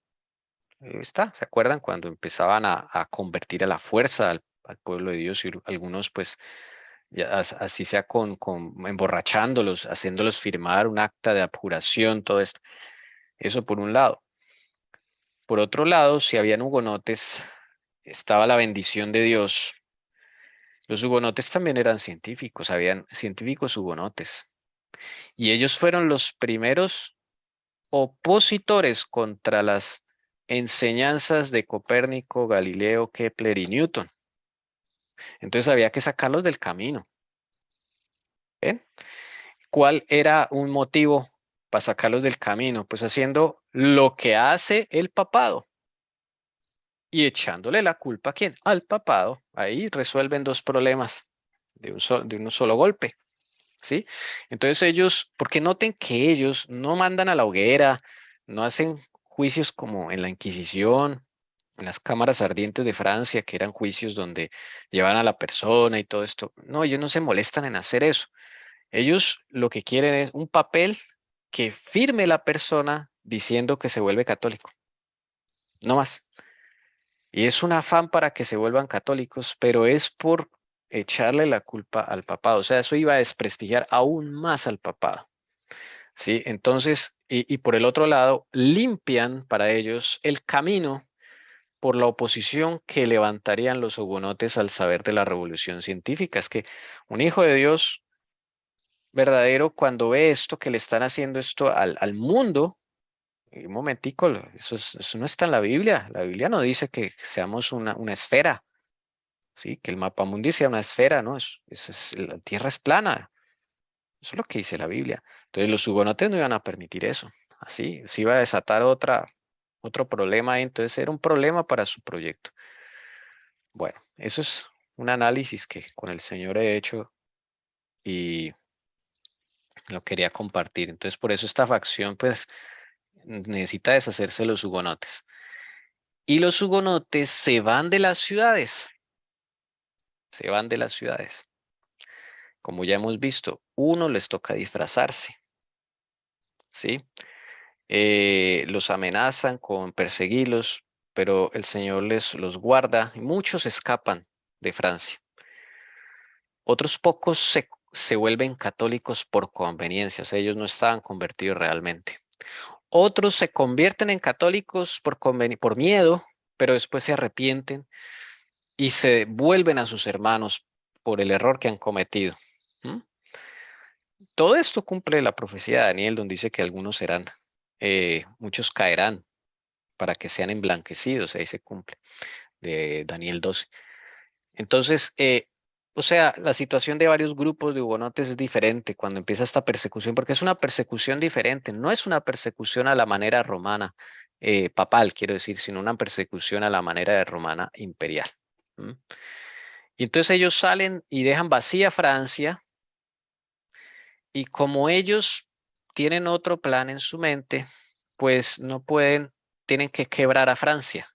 Está, ¿se acuerdan? Cuando empezaban a convertir a la fuerza al pueblo de Dios, y algunos pues ya así sea con emborrachándolos, haciéndolos firmar un acta de abjuración, todo esto. Eso por un lado. Por otro lado, si habían hugonotes, estaba la bendición de Dios. Los hugonotes también eran científicos, habían científicos hugonotes. Y ellos fueron los primeros opositores contra las enseñanzas de Copérnico, Galileo, Kepler y Newton. Entonces había que sacarlos del camino. ¿Ven? ¿Cuál era un motivo para sacarlos del camino? Pues haciendo lo que hace el papado y echándole la culpa ¿a quién? Al papado. Ahí resuelven 2 problemas de un solo golpe. ¿Sí? Entonces ellos, porque noten que ellos no mandan a la hoguera, no hacen juicios como en la Inquisición, en las cámaras ardientes de Francia, que eran juicios donde llevan a la persona y todo esto. No, ellos no se molestan en hacer eso. Ellos lo que quieren es un papel que firme la persona diciendo que se vuelve católico. No más. Y es un afán para que se vuelvan católicos, pero es por echarle la culpa al papado. O sea, eso iba a desprestigiar aún más al papado. ¿Sí? Entonces, y por el otro lado, limpian para ellos el camino por la oposición que levantarían los hugonotes al saber de la revolución científica. Es que un hijo de Dios verdadero, cuando ve esto, que le están haciendo esto al mundo, Un momentico, eso no está en la Biblia. La Biblia no dice que seamos una esfera, ¿sí? Que el mapamundi sea una esfera, ¿no? La tierra es plana. Eso es lo que dice la Biblia. Entonces los hugonotes no iban a permitir eso. Así, se iba a desatar otro problema ahí. Entonces era un problema para su proyecto. Bueno, eso es un análisis que con el Señor he hecho y lo quería compartir. Entonces por eso esta facción pues necesita deshacerse de los hugonotes. Y los hugonotes se van de las ciudades. Se van de las ciudades. Como ya hemos visto, uno les toca disfrazarse, ¿sí? Los amenazan con perseguirlos, pero el Señor los guarda y muchos escapan de Francia. Otros pocos se vuelven católicos por conveniencia, o sea, ellos no estaban convertidos realmente. Otros se convierten en católicos por miedo, pero después se arrepienten y se vuelven a sus hermanos por el error que han cometido. ¿Mm? Todo esto cumple la profecía de Daniel, donde dice que algunos serán, muchos caerán para que sean emblanquecidos, ahí se cumple, de Daniel 12. Entonces, o sea, la situación de varios grupos de hugonotes es diferente cuando empieza esta persecución, porque es una persecución diferente, no es una persecución a la manera romana, papal, quiero decir, sino una persecución a la manera de romana imperial. ¿Mm? Y entonces ellos salen y dejan vacía Francia, y como ellos tienen otro plan en su mente, pues no pueden, tienen que quebrar a Francia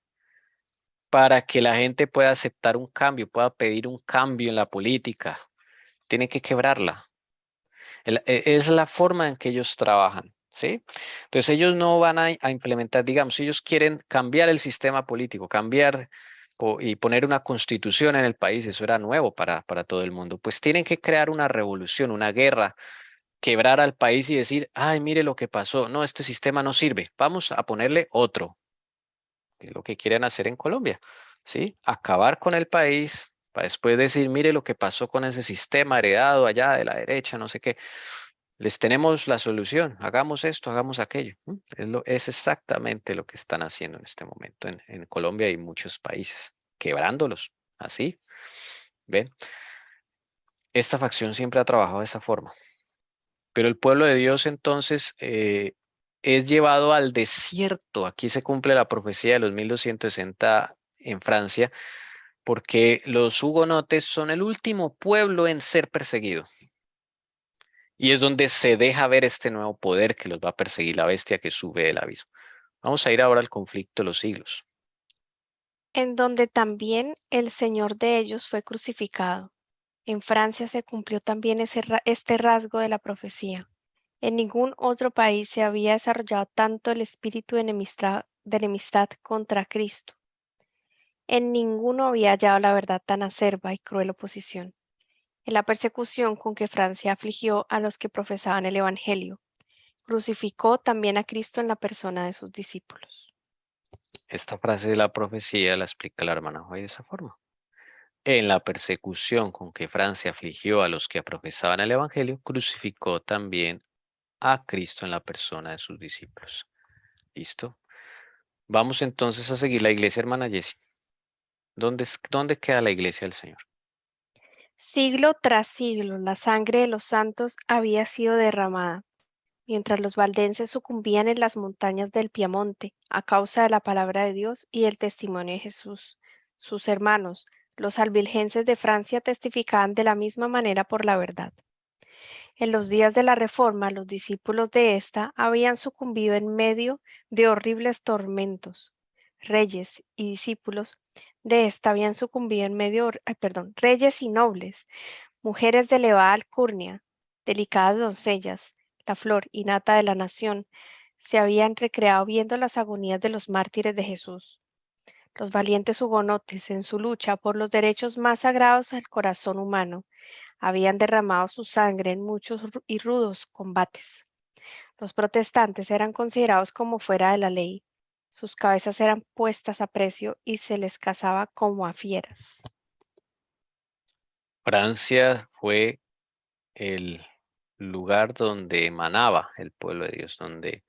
para que la gente pueda aceptar un cambio, pueda pedir un cambio en la política. Tienen que quebrarla. Es la forma en que ellos trabajan, ¿sí? Entonces ellos no van a implementar, digamos, si ellos quieren cambiar el sistema político, cambiar y poner una constitución en el país, eso era nuevo para todo el mundo, pues tienen que crear una revolución, una guerra, quebrar al país y decir, ay, mire lo que pasó, no, este sistema no sirve, vamos a ponerle otro, que es lo que quieren hacer en Colombia, ¿sí? Acabar con el país para después decir, mire lo que pasó con ese sistema heredado allá de la derecha, no sé qué. Les tenemos la solución, hagamos esto, hagamos aquello. Es exactamente lo que están haciendo en este momento en Colombia y muchos países, quebrándolos, así. ¿Ven? Esta facción siempre ha trabajado de esa forma. Pero el pueblo de Dios entonces es llevado al desierto. Aquí se cumple la profecía de los 1260 en Francia, porque los hugonotes son el último pueblo en ser perseguido. Y es donde se deja ver este nuevo poder que los va a perseguir, la bestia que sube del abismo. Vamos a ir ahora al conflicto de los siglos. En donde también el Señor de ellos fue crucificado. En Francia se cumplió también este rasgo de la profecía. En ningún otro país se había desarrollado tanto el espíritu de enemistad contra Cristo. En ninguno había hallado la verdad tan acerba y cruel oposición. En la persecución con que Francia afligió a los que profesaban el Evangelio, crucificó también a Cristo en la persona de sus discípulos. Esta frase de la profecía la explica la hermana Joy de esa forma. En la persecución con que Francia afligió a los que profesaban el Evangelio, crucificó también a Cristo en la persona de sus discípulos. ¿Listo? Vamos entonces a seguir la iglesia, hermana Jessie. ¿Dónde queda la iglesia del Señor? Siglo tras siglo, la sangre de los santos había sido derramada, mientras los valdenses sucumbían en las montañas del Piamonte a causa de la palabra de Dios y el testimonio de Jesús. Sus hermanos, los albigenses de Francia, testificaban de la misma manera por la verdad. En los días de la Reforma, los discípulos de ésta habían sucumbido en medio de horribles tormentos. Reyes y discípulos de ésta habían sucumbido en medio, reyes y nobles, mujeres de elevada alcurnia, delicadas doncellas, la flor y nata de la nación, se habían recreado viendo las agonías de los mártires de Jesús. Los valientes hugonotes, en su lucha por los derechos más sagrados al corazón humano, habían derramado su sangre en muchos y rudos combates. Los protestantes eran considerados como fuera de la ley. Sus cabezas eran puestas a precio y se les cazaba como a fieras. Francia fue el lugar donde emanaba el pueblo de Dios, donde,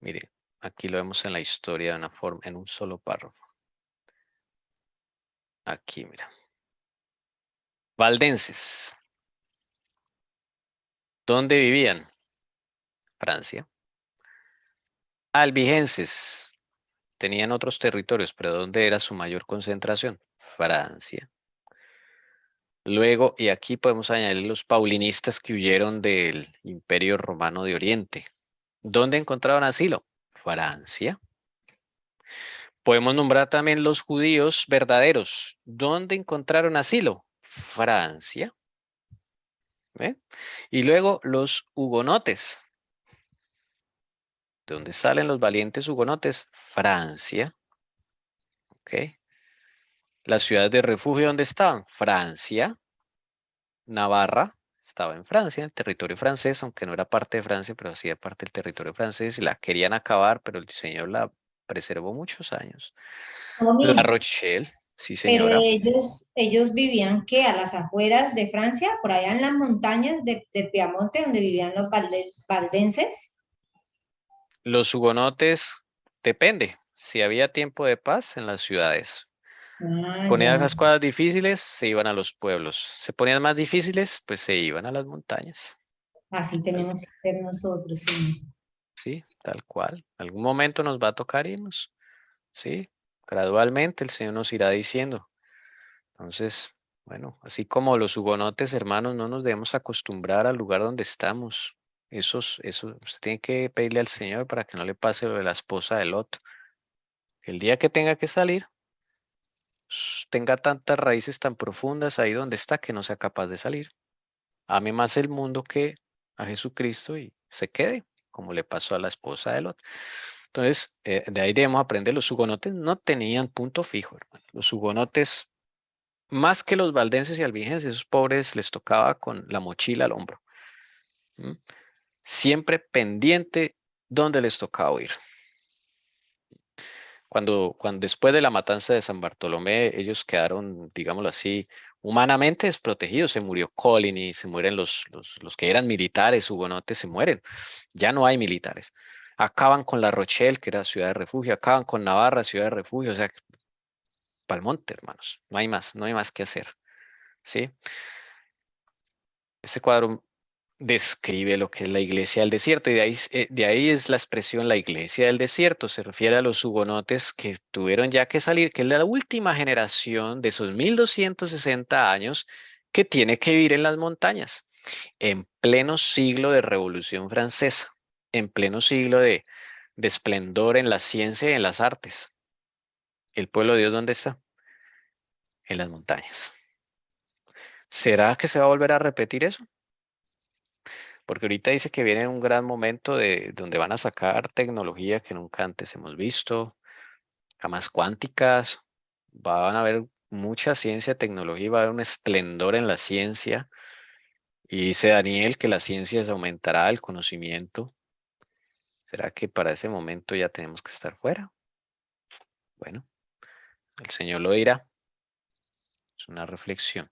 mire, Aquí lo vemos en la historia de una forma, en un solo párrafo. Aquí, mira. Valdenses. ¿Dónde vivían? Francia. Albigenses. Tenían otros territorios, pero ¿dónde era su mayor concentración? Francia. Luego, y aquí podemos añadir los paulinistas que huyeron del Imperio Romano de Oriente. ¿Dónde encontraron asilo? Francia. Podemos nombrar también los judíos verdaderos. ¿Dónde encontraron asilo? Francia. ¿Ve? Y luego los hugonotes. ¿De dónde salen los valientes hugonotes? Francia. ¿Ok? Las ciudades de refugio, ¿dónde estaban? Francia. Navarra estaba en Francia, en territorio francés, aunque no era parte de Francia, pero hacía parte del territorio francés y la querían acabar, pero el señor la preservó muchos años. La Tommy, Rochelle, sí pero señora. ellos vivían ¿qué? A las afueras de Francia, por allá en las montañas del Piamonte, donde vivían los valdenses. Los hugonotes, depende. Si había tiempo de paz en las ciudades. Se Ah, ponían ya. las cosas difíciles, se iban a los pueblos. Se ponían más difíciles, pues se iban a las montañas. Así Tal- tenemos que ser nosotros, sí. Sí, tal cual. Algún momento nos va a tocar irnos. Sí, gradualmente el Señor nos irá diciendo. Entonces, bueno, así como los hugonotes, hermanos, no nos debemos acostumbrar al lugar donde estamos. Usted tiene que pedirle al Señor para que no le pase lo de la esposa de Lot. Que el día que tenga que salir, tenga tantas raíces tan profundas ahí donde está que no sea capaz de salir. Ame más el mundo que a Jesucristo y se quede, como le pasó a la esposa de Lot. Entonces, de ahí debemos aprender. Los hugonotes no tenían punto fijo, hermano. Los hugonotes, más que los valdenses y albigenses, esos pobres les tocaba con la mochila al hombro. ¿M? Siempre pendiente donde les tocaba huir. Cuando después de la matanza de San Bartolomé, ellos quedaron, digámoslo así, humanamente desprotegidos. Se murió Coligny, se mueren los que eran militares, hugonotes, se mueren. Ya no hay militares. Acaban con La Rochelle, que era ciudad de refugio, acaban con Navarra, ciudad de refugio, o sea, Palmonte, hermanos. No hay más que hacer. ¿Sí? Este cuadro describe lo que es la iglesia del desierto y de ahí es la expresión la iglesia del desierto. Se refiere a los hugonotes que tuvieron ya que salir, que es la última generación de esos 1260 años que tiene que vivir en las montañas, en pleno siglo de Revolución Francesa, en pleno siglo de esplendor en la ciencia y en las artes. ¿El pueblo de Dios dónde está? En las montañas. ¿Será que se va a volver a repetir eso? Porque ahorita dice que viene un gran momento de donde van a sacar tecnología que nunca antes hemos visto, camas cuánticas, van a haber mucha ciencia, tecnología, va a haber un esplendor en la ciencia. Y dice Daniel que la ciencia se aumentará, el conocimiento. ¿Será que para ese momento ya tenemos que estar fuera? Bueno, el Señor lo dirá. Es una reflexión.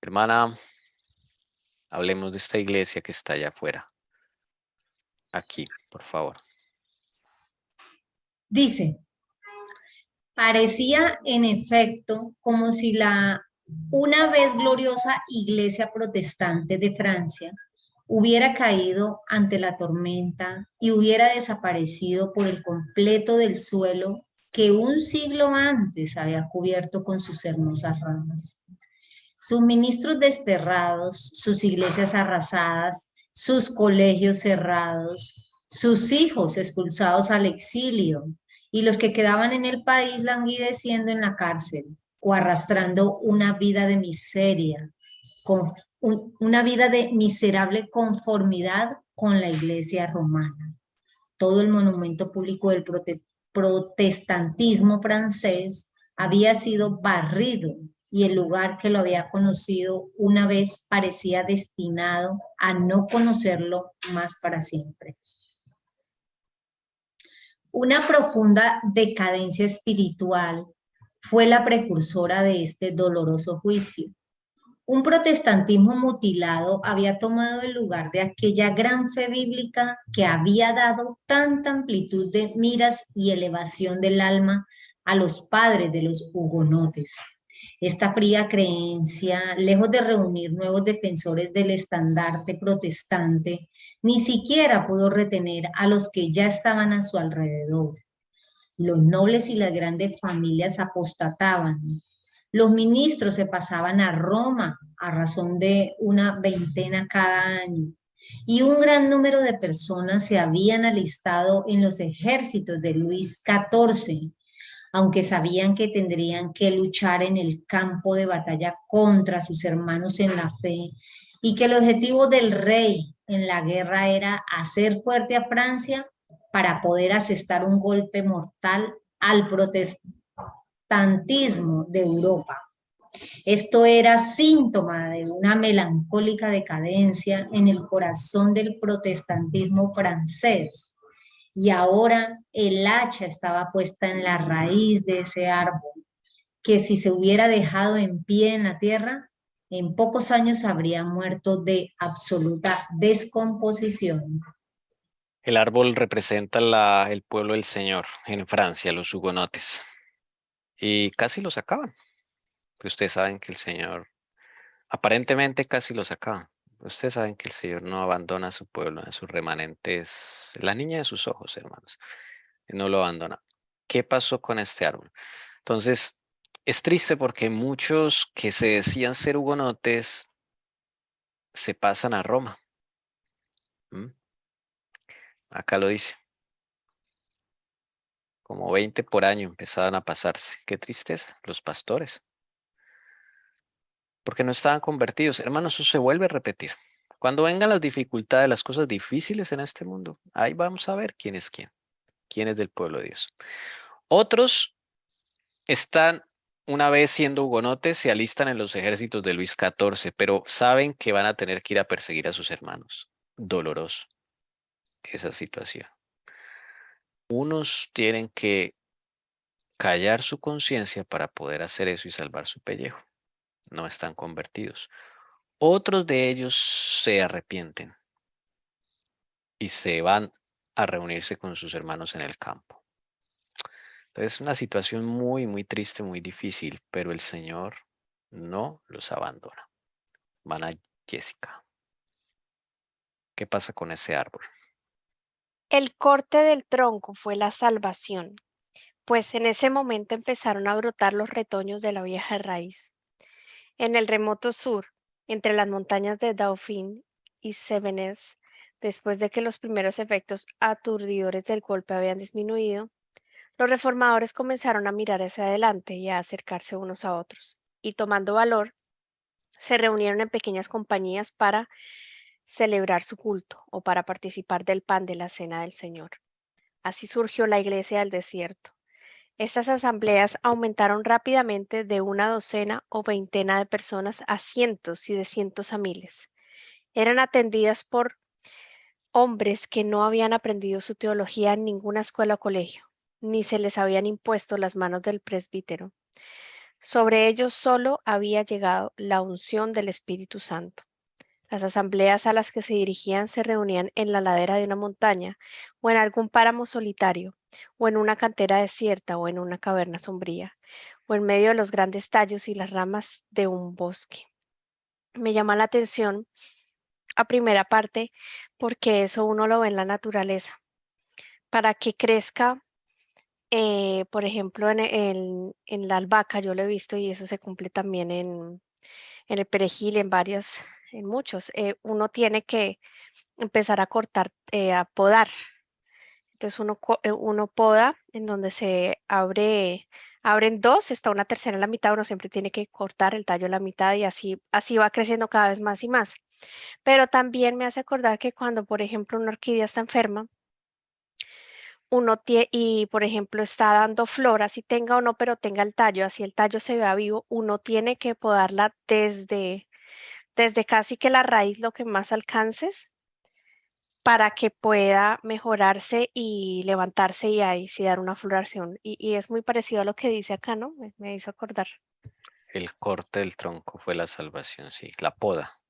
Hermana, hablemos de esta iglesia que está allá afuera. Aquí, por favor. Dice, parecía en efecto como si la una vez gloriosa iglesia protestante de Francia hubiera caído ante la tormenta y hubiera desaparecido por el completo del suelo que un siglo antes había cubierto con sus hermosas ramas. Sus ministros desterrados, sus iglesias arrasadas, sus colegios cerrados, sus hijos expulsados al exilio y los que quedaban en el país languideciendo en la cárcel o arrastrando una vida de miseria, una vida de miserable conformidad con la iglesia romana. Todo el monumento público del protestantismo francés había sido barrido y el lugar que lo había conocido una vez parecía destinado a no conocerlo más para siempre. Una profunda decadencia espiritual fue la precursora de este doloroso juicio. Un protestantismo mutilado había tomado el lugar de aquella gran fe bíblica que había dado tanta amplitud de miras y elevación del alma a los padres de los hugonotes. Esta fría creencia, lejos de reunir nuevos defensores del estandarte protestante, ni siquiera pudo retener a los que ya estaban a su alrededor. Los nobles y las grandes familias apostataban. Los ministros se pasaban a Roma a razón de una veintena cada año. Y un gran número de personas se habían alistado en los ejércitos de Luis XIV, aunque sabían que tendrían que luchar en el campo de batalla contra sus hermanos en la fe y que el objetivo del rey en la guerra era hacer fuerte a Francia para poder asestar un golpe mortal al protestantismo de Europa. Esto era síntoma de una melancólica decadencia en el corazón del protestantismo francés. Y ahora el hacha estaba puesta en la raíz de ese árbol, que si se hubiera dejado en pie en la tierra, en pocos años habría muerto de absoluta descomposición. El árbol representa el pueblo del Señor en Francia, los hugonotes. Y casi los acaban. Pues ustedes saben que el Señor, aparentemente casi los acaban. Ustedes saben que el Señor no abandona a su pueblo, a sus remanentes, la niña de sus ojos, hermanos. No lo abandona. ¿Qué pasó con este árbol? Entonces, es triste porque muchos que se decían ser hugonotes se pasan a Roma. ¿Mm? Acá lo dice. Como 20 por año empezaban a pasarse. Qué tristeza, los pastores. Porque no estaban convertidos. Hermanos, eso se vuelve a repetir. Cuando vengan las dificultades, las cosas difíciles en este mundo, ahí vamos a ver quién es quién. Quién es del pueblo de Dios. Otros están, una vez siendo hugonotes, se alistan en los ejércitos de Luis XIV, pero saben que van a tener que ir a perseguir a sus hermanos. Doloroso esa situación. Unos tienen que callar su conciencia para poder hacer eso y salvar su pellejo. No están convertidos. Otros de ellos se arrepienten y se van a reunirse con sus hermanos en el campo. Entonces es una situación muy, muy triste, muy difícil, pero el Señor no los abandona. Van a Jessica. ¿Qué pasa con ese árbol? El corte del tronco fue la salvación, pues en ese momento empezaron a brotar los retoños de la vieja raíz. En el remoto sur, entre las montañas de Dauphin y Cevennes, después de que los primeros efectos aturdidores del golpe habían disminuido, los reformadores comenzaron a mirar hacia adelante y a acercarse unos a otros, y tomando valor, se reunieron en pequeñas compañías para celebrar su culto o para participar del pan de la cena del Señor. Así surgió la iglesia del desierto. Estas asambleas aumentaron rápidamente de una docena o veintena de personas a cientos y de cientos a miles. Eran atendidas por hombres que no habían aprendido su teología en ninguna escuela o colegio, ni se les habían impuesto las manos del presbítero. Sobre ellos solo había llegado la unción del Espíritu Santo. Las asambleas a las que se dirigían se reunían en la ladera de una montaña, o en algún páramo solitario, o en una cantera desierta, o en una caverna sombría, o en medio de los grandes tallos y las ramas de un bosque. Me llama la atención a primera parte porque eso uno lo ve en la naturaleza. Para que crezca, por ejemplo, en la albahaca, yo lo he visto y eso se cumple también en el perejil, en muchos. Uno tiene que empezar a cortar, a podar. Entonces uno poda en donde se abren dos, está una tercera en la mitad, uno siempre tiene que cortar el tallo a la mitad y así va creciendo cada vez más y más. Pero también me hace acordar que cuando, por ejemplo, una orquídea está enferma, y por ejemplo está dando flor, así tenga o no, pero tenga el tallo, así el tallo se vea vivo, uno tiene que podarla desde casi que la raíz, lo que más alcances, para que pueda mejorarse y levantarse y ahí sí dar una floración. Y es muy parecido a lo que dice acá, ¿no? Me hizo acordar. el corte del tronco fue la salvación, sí, la poda,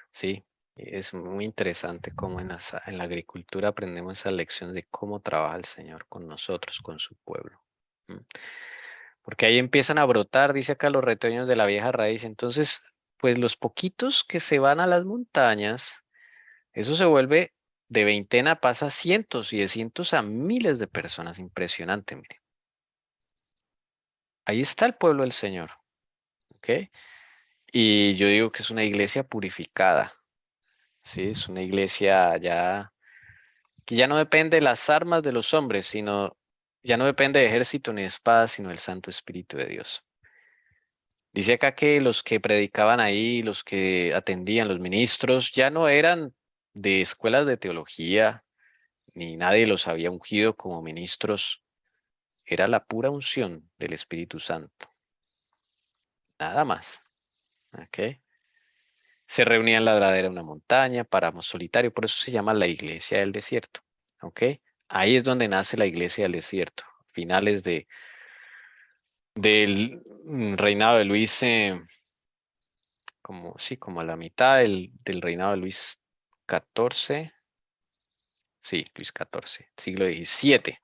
sí. Es muy interesante cómo en la agricultura aprendemos esa lección de cómo trabaja el Señor con nosotros, con su pueblo. Porque ahí empiezan a brotar, dice acá, los retoños de la vieja raíz. Entonces, pues los poquitos que se van a las montañas, eso se vuelve de veintena, pasa a cientos y de cientos a miles de personas. Impresionante, mire. Ahí está el pueblo del Señor, ¿ok? Y yo digo que es una iglesia purificada, ¿sí? Es una iglesia ya que ya no depende de las armas de los hombres, sino ya no depende de ejército ni de espada, sino del Santo Espíritu de Dios. Dice acá que los que predicaban ahí, los que atendían, los ministros, ya no eran de escuelas de teología, ni nadie los había ungido como ministros. Era la pura unción del Espíritu Santo. Nada más. ¿Ok? Se reunía en la ladera de una montaña, páramo solitario, por eso se llama la iglesia del desierto. ¿Ok? Ahí es donde nace la iglesia del desierto. Finales del reinado de Luis, como a la mitad del reinado de Luis XIV. Sí, Luis XIV, siglo XVII,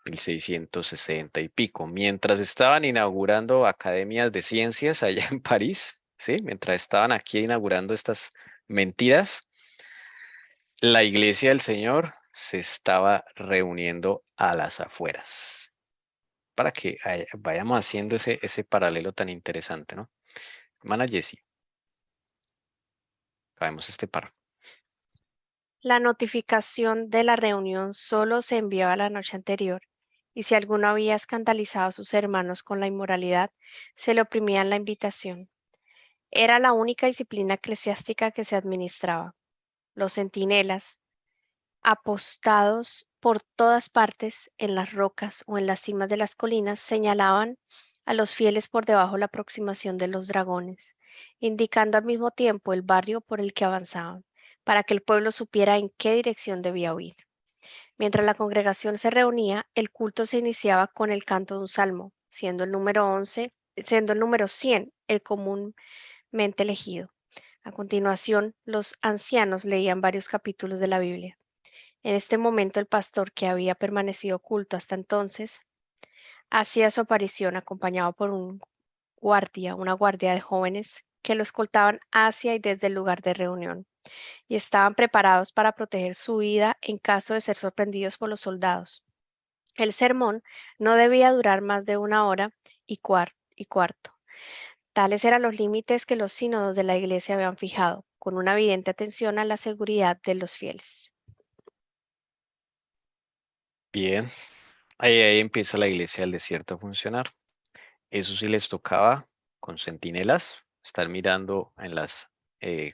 1660 y pico. Mientras estaban inaugurando academias de ciencias allá en París, ¿sí? Mientras estaban aquí inaugurando estas mentiras, la iglesia del Señor se estaba reuniendo a las afueras. Para que vayamos haciendo ese paralelo tan interesante, ¿no? Hermana Jessie, acabemos este párrafo. La notificación de la reunión solo se enviaba la noche anterior, y si alguno había escandalizado a sus hermanos con la inmoralidad, se le oprimían la invitación. Era la única disciplina eclesiástica que se administraba. Los centinelas, apostados por todas partes, en las rocas o en las cimas de las colinas, señalaban a los fieles por debajo la aproximación de los dragones, indicando al mismo tiempo el barrio por el que avanzaban, para que el pueblo supiera en qué dirección debía huir. Mientras la congregación se reunía, el culto se iniciaba con el canto de un salmo, siendo el número 100 el comúnmente elegido. A continuación, los ancianos leían varios capítulos de la Biblia. En este momento el pastor, que había permanecido oculto hasta entonces, hacía su aparición acompañado por una guardia de jóvenes que lo escoltaban hacia y desde el lugar de reunión, y estaban preparados para proteger su vida en caso de ser sorprendidos por los soldados. El sermón no debía durar más de 1 hora y cuarto. Tales eran los límites que los sínodos de la Iglesia habían fijado, con una evidente atención a la seguridad de los fieles. Bien, ahí empieza la iglesia del desierto a funcionar. Eso sí les tocaba con centinelas, estar mirando en las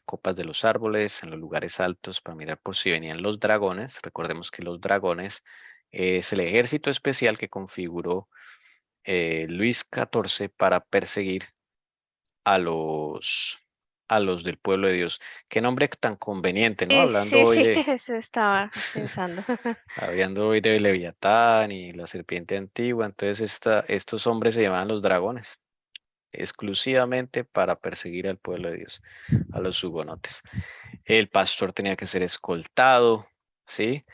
copas de los árboles, en los lugares altos para mirar por si venían los dragones. Recordemos que los dragones es el ejército especial que configuró Luis XIV para perseguir a los del pueblo de Dios. Qué nombre tan conveniente, ¿no? Sí, Hablando sí, hoy sí, de, eso estaba pensando. hablando hoy de Leviatán y la serpiente antigua, entonces estos hombres se llamaban los dragones, exclusivamente para perseguir al pueblo de Dios, a los hugonotes. El pastor tenía que ser escoltado, ¿sí?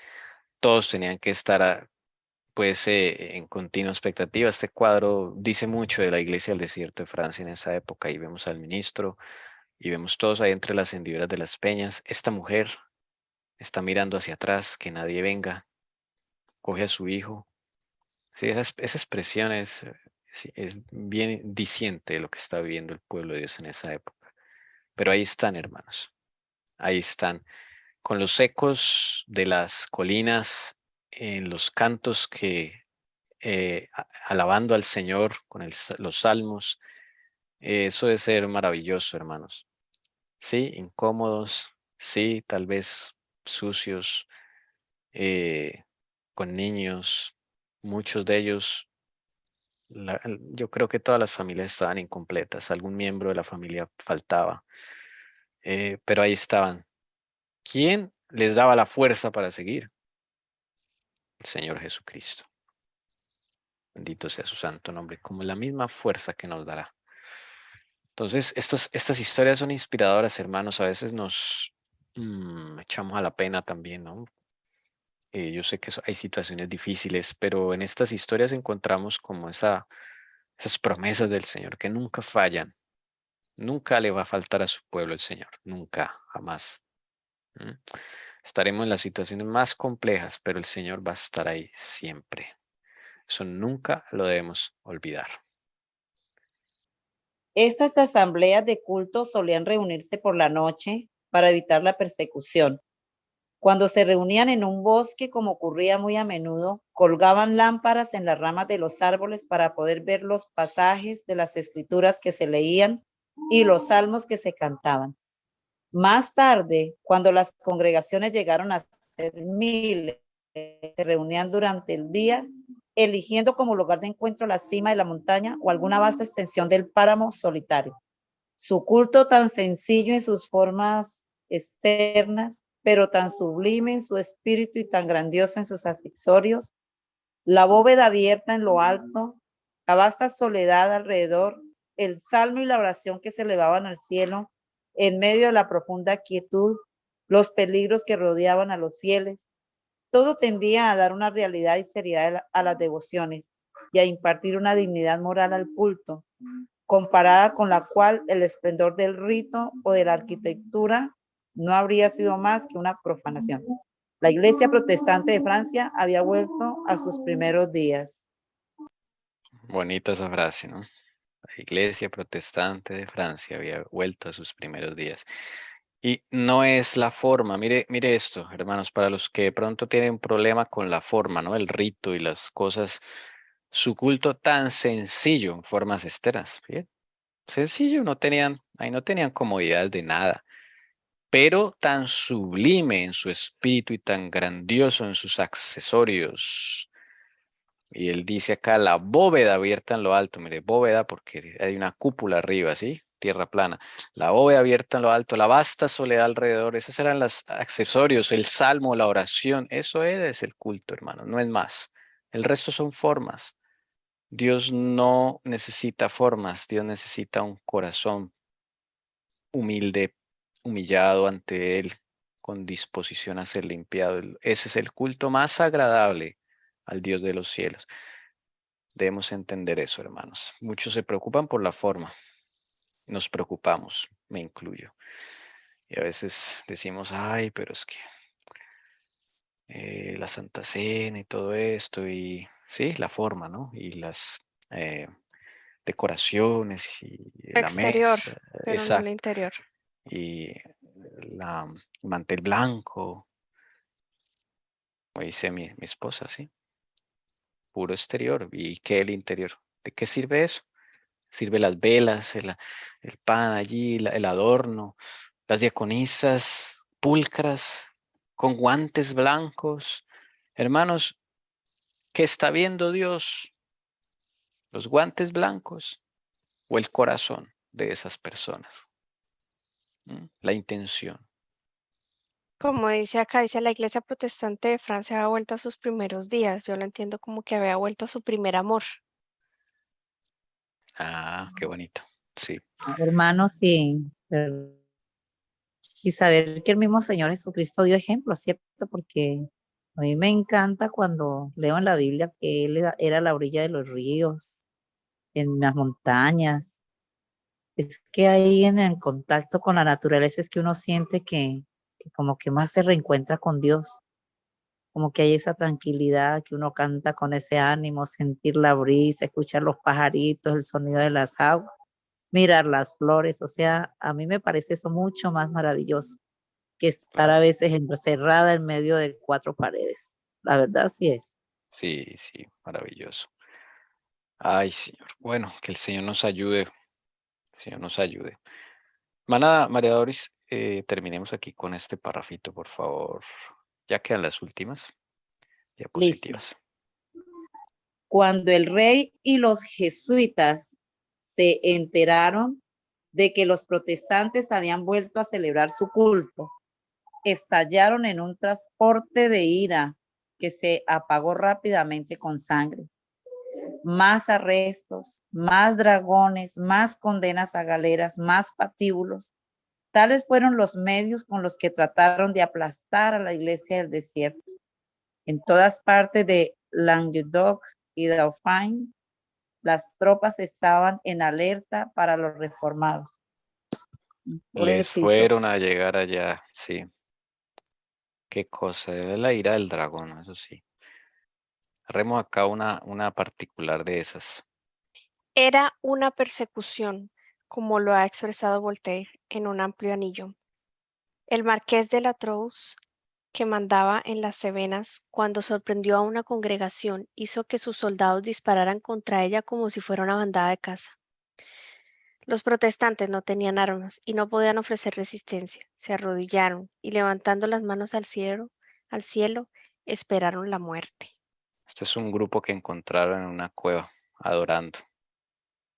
Todos tenían que estar pues en continua expectativa. Este cuadro dice mucho de la iglesia del desierto de Francia en esa época. Y vemos al ministro y vemos todos ahí entre las hendiduras de las peñas. Esta mujer está mirando hacia atrás, que nadie venga, coge a su hijo. Sí, esa expresión sí, es bien diciente de lo que está viviendo el pueblo de Dios en esa época. Pero ahí están, hermanos. Ahí están, con los ecos de las colinas, en los cantos que alabando al Señor con los salmos. Eso debe ser maravilloso, hermanos. Sí, incómodos, sí, tal vez sucios, eh, con niños, muchos de ellos. Yo creo que todas las familias estaban incompletas, algún miembro de la familia faltaba, pero ahí estaban. ¿Quién les daba la fuerza para seguir? El Señor Jesucristo. Bendito sea su santo nombre, como la misma fuerza que nos dará. Entonces, estas historias son inspiradoras, hermanos. A veces nos echamos a la pena también, ¿no? Yo sé que hay situaciones difíciles, pero en estas historias encontramos como esas promesas del Señor que nunca fallan. Nunca le va a faltar a su pueblo el Señor. Nunca, jamás. ¿Mm? Estaremos en las situaciones más complejas, pero el Señor va a estar ahí siempre. Eso nunca lo debemos olvidar. Estas asambleas de culto solían reunirse por la noche para evitar la persecución. Cuando se reunían en un bosque, como ocurría muy a menudo, colgaban lámparas en las ramas de los árboles para poder ver los pasajes de las escrituras que se leían y los salmos que se cantaban. Más tarde, cuando las congregaciones llegaron a ser miles, se reunían durante el día, eligiendo como lugar de encuentro la cima de la montaña o alguna vasta extensión del páramo solitario. Su culto tan sencillo en sus formas externas, pero tan sublime en su espíritu y tan grandioso en sus accesorios, la bóveda abierta en lo alto, la vasta soledad alrededor, el salmo y la oración que se elevaban al cielo en medio de la profunda quietud, los peligros que rodeaban a los fieles, todo tendía a dar una realidad y seriedad a las devociones y a impartir una dignidad moral al culto, comparada con la cual el esplendor del rito o de la arquitectura no habría sido más que una profanación. La Iglesia Protestante de Francia había vuelto a sus primeros días. Bonita esa frase, ¿no? La Iglesia Protestante de Francia había vuelto a sus primeros días. Y no es la forma, mire esto, hermanos, para los que de pronto tienen problema con la forma, ¿no? El rito y las cosas, su culto tan sencillo en formas esteras, ¿bien? Sencillo, ahí no tenían comodidades de nada, pero tan sublime en su espíritu y tan grandioso en sus accesorios. Y él dice acá la bóveda abierta en lo alto, mire, bóveda porque hay una cúpula arriba, ¿sí? Tierra plana. La bóveda abierta en lo alto, la vasta soledad alrededor, esos eran los accesorios, el salmo, la oración, eso es el culto, hermano, no es más. El resto son formas. Dios no necesita formas, Dios necesita un corazón humilde, humillado ante Él, con disposición a ser limpiado. Ese es el culto más agradable al Dios de los cielos. Debemos entender eso, hermanos. Muchos se preocupan por la forma. Nos preocupamos, me incluyo. Y a veces decimos, ay, pero es que la Santa Cena y todo esto, y sí, la forma, ¿no? Y las decoraciones y la Exterior, mesa, pero no el exacto. interior. Y el mantel blanco, como dice mi esposa, sí, puro exterior. ¿Y qué el interior? ¿De qué sirve eso? Sirve las velas, el pan allí, el adorno, las diaconisas pulcras, con guantes blancos. Hermanos, ¿qué está viendo Dios? ¿Los guantes blancos o el corazón de esas personas? La intención. Como dice acá, dice la Iglesia Protestante de Francia ha vuelto a sus primeros días. Yo lo entiendo como que había vuelto a su primer amor. Ah, qué bonito. Sí. Hermanos, sí, y saber que el mismo Señor Jesucristo dio ejemplo, ¿cierto? Porque a mí me encanta cuando leo en la Biblia que Él era a la orilla de los ríos, en las montañas. Es que ahí en el contacto con la naturaleza es que uno siente que como que más se reencuentra con Dios, como que hay esa tranquilidad, que uno canta con ese ánimo, sentir la brisa, escuchar los pajaritos, el sonido de las aguas, mirar las flores, o sea, a mí me parece eso mucho más maravilloso que estar a Claro. veces encerrada en medio de cuatro paredes. La verdad sí es. Sí, sí, maravilloso. Ay, Señor. Bueno, que el Señor nos ayude. El Señor nos ayude. Hermana María Doris, terminemos aquí con este parrafito, por favor. Ya quedan las últimas Listo. diapositivas. Cuando el rey y los jesuitas se enteraron de que los protestantes habían vuelto a celebrar su culto, estallaron en un transporte de ira que se apagó rápidamente con sangre. más arrestos, más dragones, más condenas a galeras, más patíbulos. Tales fueron los medios con los que trataron de aplastar a la iglesia del desierto. En todas partes de Languedoc y Dauphiné, las tropas estaban en alerta para los reformados. Les Pobrecito. fueron a llegar allá, sí. Qué cosa, es la ira del dragón, eso sí. Haremos acá una particular de esas. Era una persecución, como lo ha expresado Voltaire en un amplio anillo. El marqués de La Trousse, que mandaba en las Cevenas, cuando sorprendió a una congregación, hizo que sus soldados dispararan contra ella como si fuera una bandada de caza. Los protestantes no tenían armas y no podían ofrecer resistencia. Se arrodillaron y levantando las manos al cielo, esperaron la muerte. Este es un grupo que encontraron en una cueva, adorando.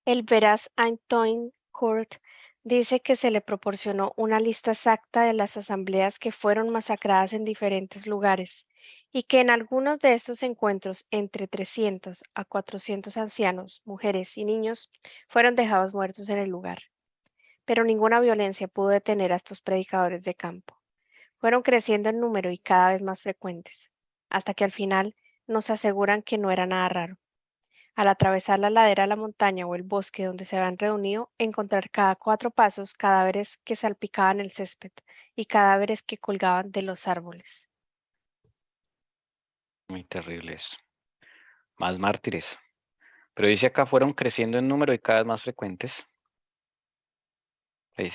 El veraz Antoine Court dice que se le proporcionó una lista exacta de las asambleas que fueron masacradas en diferentes lugares y que en algunos de estos encuentros entre 300 a 400 ancianos, mujeres y niños fueron dejados muertos en el lugar. Pero ninguna violencia pudo detener a estos predicadores de campo. Fueron creciendo en número y cada vez más frecuentes, hasta que al final nos aseguran que no era nada raro. Al atravesar la ladera de la montaña o el bosque donde se habían reunido, encontrar cada 4 pasos cadáveres que salpicaban el césped y cadáveres que colgaban de los árboles. Muy terrible eso. Más mártires. Pero dice acá fueron creciendo en número y cada vez más frecuentes.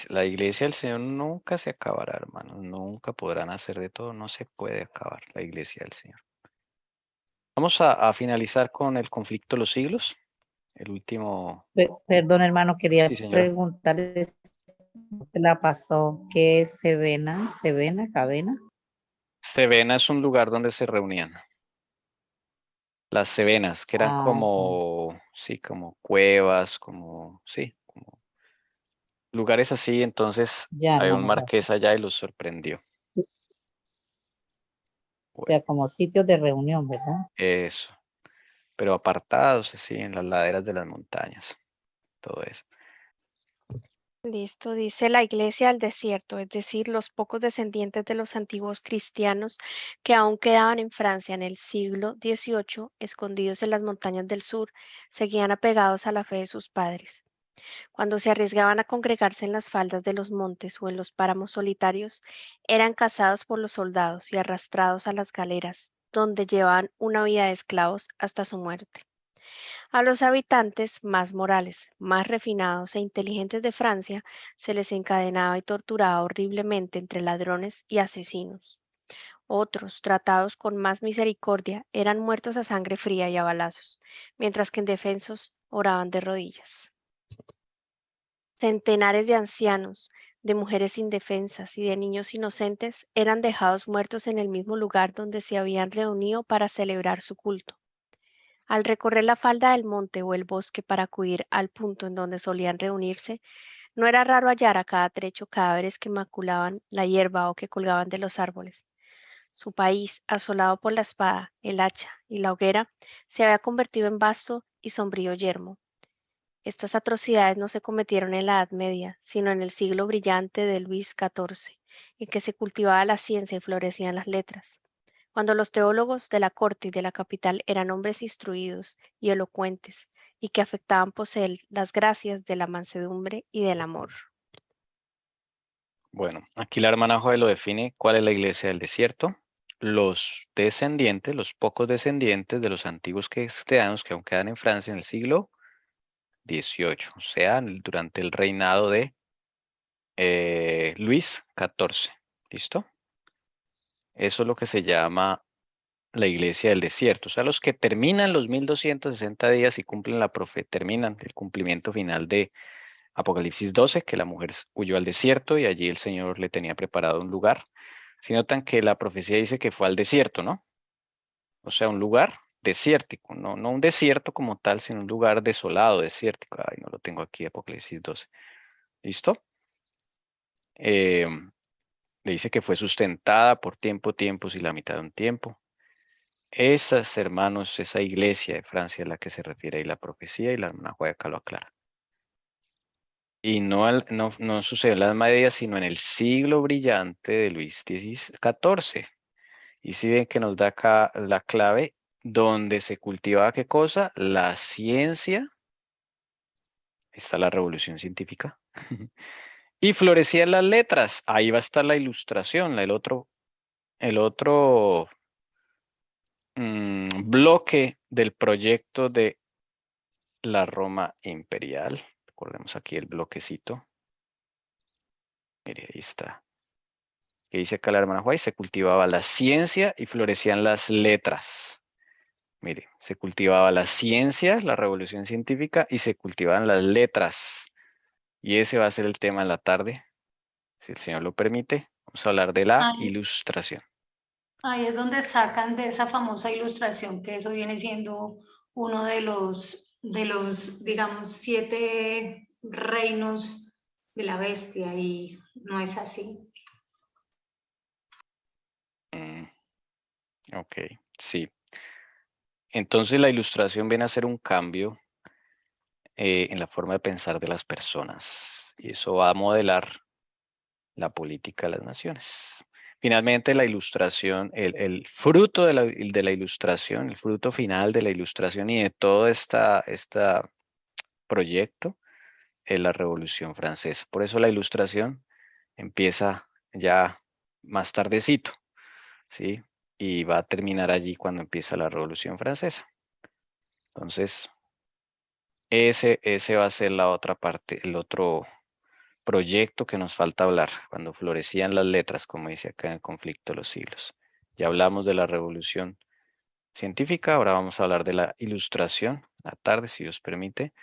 La iglesia del Señor nunca se acabará, hermanos. Nunca podrán hacer de todo. No se puede acabar la iglesia del Señor. Vamos a finalizar con el conflicto de los siglos. El último. Perdón, hermano, quería Sí, señora. preguntarles qué la pasó. ¿Qué es Sevena? ¿Sevena? ¿Cabena? Sevena es un lugar donde se reunían. Las Cevenas, que eran como, sí, como cuevas, como, sí, como lugares así. Entonces, Ya, hay un hermano, marqués allá y los sorprendió. o sea, como sitios de reunión, ¿verdad? Eso. Pero apartados así en las laderas de las montañas. Todo eso. Listo, dice la iglesia del desierto, es decir, los pocos descendientes de los antiguos cristianos que aún quedaban en Francia en el siglo XVIII, escondidos en las montañas del sur, seguían apegados a la fe de sus padres. Cuando se arriesgaban a congregarse en las faldas de los montes o en los páramos solitarios, eran cazados por los soldados y arrastrados a las galeras, donde llevaban una vida de esclavos hasta su muerte. A los habitantes más morales, más refinados e inteligentes de Francia se les encadenaba y torturaba horriblemente entre ladrones y asesinos. Otros, tratados con más misericordia, eran muertos a sangre fría y a balazos, mientras que indefensos oraban de rodillas. Centenares de ancianos, de mujeres indefensas y de niños inocentes eran dejados muertos en el mismo lugar donde se habían reunido para celebrar su culto. Al recorrer la falda del monte o el bosque para acudir al punto en donde solían reunirse, no era raro hallar a cada trecho cadáveres que maculaban la hierba o que colgaban de los árboles. Su país, asolado por la espada, el hacha y la hoguera, se había convertido en vasto y sombrío yermo. Estas atrocidades no se cometieron en la Edad Media, sino en el siglo brillante de Luis XIV, en que se cultivaba la ciencia y florecían las letras. Cuando los teólogos de la corte y de la capital eran hombres instruidos y elocuentes, y que afectaban poseer las gracias de la mansedumbre y del amor. Bueno, aquí la hermana Joe lo define. ¿Cuál es la iglesia del desierto? Los descendientes, los pocos descendientes de los antiguos cristianos que aún quedan en Francia en el siglo XVIII, o sea, durante el reinado de Luis XIV. ¿Listo? Eso es lo que se llama la iglesia del desierto. O sea, los que terminan los 1260 días y cumplen terminan el cumplimiento final de Apocalipsis 12, que la mujer huyó al desierto y allí el Señor le tenía preparado un lugar. Si notan que la profecía dice que fue al desierto, ¿no? O sea, un lugar desértico, no un desierto como tal, sino un lugar desolado, desértico. Ay, no lo tengo aquí, Apocalipsis 12. ¿Listo? Le dice que fue sustentada por tiempos y la mitad de un tiempo. Esas, hermanos, esa iglesia de Francia es la que se refiere ahí la profecía, y la hermana Juan acá lo aclara. Y no sucedió en la Edad Media, sino en el siglo brillante de Luis XIV. Y si ven que nos da acá la clave, donde se cultivaba ¿qué cosa? La ciencia. Está la revolución científica. Y florecían las letras. Ahí va a estar la ilustración, el otro bloque del proyecto de la Roma imperial. Recordemos aquí el bloquecito. Mire, ahí está. Que dice acá la hermana White, se cultivaba la ciencia y florecían las letras. Mire, se cultivaba la ciencia, la revolución científica, y se cultivaban las letras. Y ese va a ser el tema en la tarde, si el Señor lo permite. Vamos a hablar de la ilustración. Ahí es donde sacan de esa famosa ilustración que eso viene siendo uno de los, digamos, 7 reinos de la bestia, y no es así. Ok, sí. Entonces la ilustración viene a ser un cambio en la forma de pensar de las personas. Y eso va a modelar la política de las naciones. Finalmente, la ilustración, el fruto de la ilustración, el fruto final de la ilustración y de todo este proyecto es la Revolución Francesa. Por eso la ilustración empieza ya más tardecito, ¿sí? Y va a terminar allí cuando empieza la Revolución Francesa. Entonces, ese va a ser la otra parte, el otro proyecto que nos falta hablar, cuando florecían las letras, como dice acá en el conflicto de los siglos. Ya hablamos de la revolución científica, ahora vamos a hablar de la ilustración, la tarde, si Dios permite,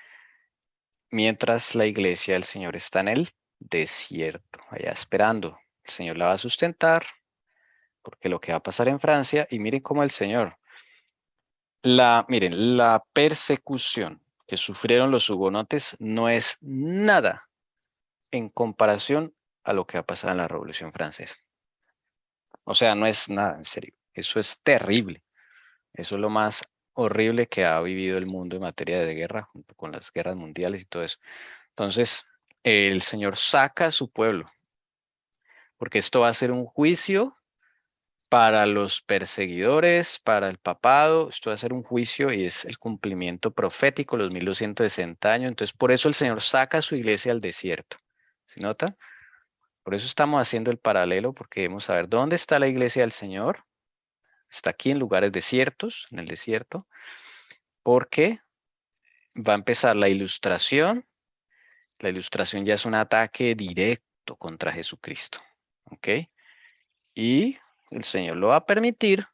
mientras la iglesia del Señor está en el desierto, allá esperando. El Señor la va a sustentar, porque lo que va a pasar en Francia, y miren cómo el Señor, miren, la persecución que sufrieron los hugonotes no es nada en comparación a lo que ha pasado en la Revolución Francesa. O sea, no es nada, en serio. Eso es terrible. Eso es lo más horrible que ha vivido el mundo en materia de guerra, junto con las guerras mundiales y todo eso. Entonces, el Señor saca a su pueblo, porque esto va a ser un juicio para los perseguidores, para el papado. Esto va a ser un juicio y es el cumplimiento profético, los 1260 años. Entonces, por eso el Señor saca a su iglesia al desierto. ¿Se nota? Por eso estamos haciendo el paralelo, porque debemos saber dónde está la iglesia del Señor. Está aquí en lugares desiertos, en el desierto, porque va a empezar la ilustración. La ilustración ya es un ataque directo contra Jesucristo. ¿Ok? Y el Señor lo va a permitir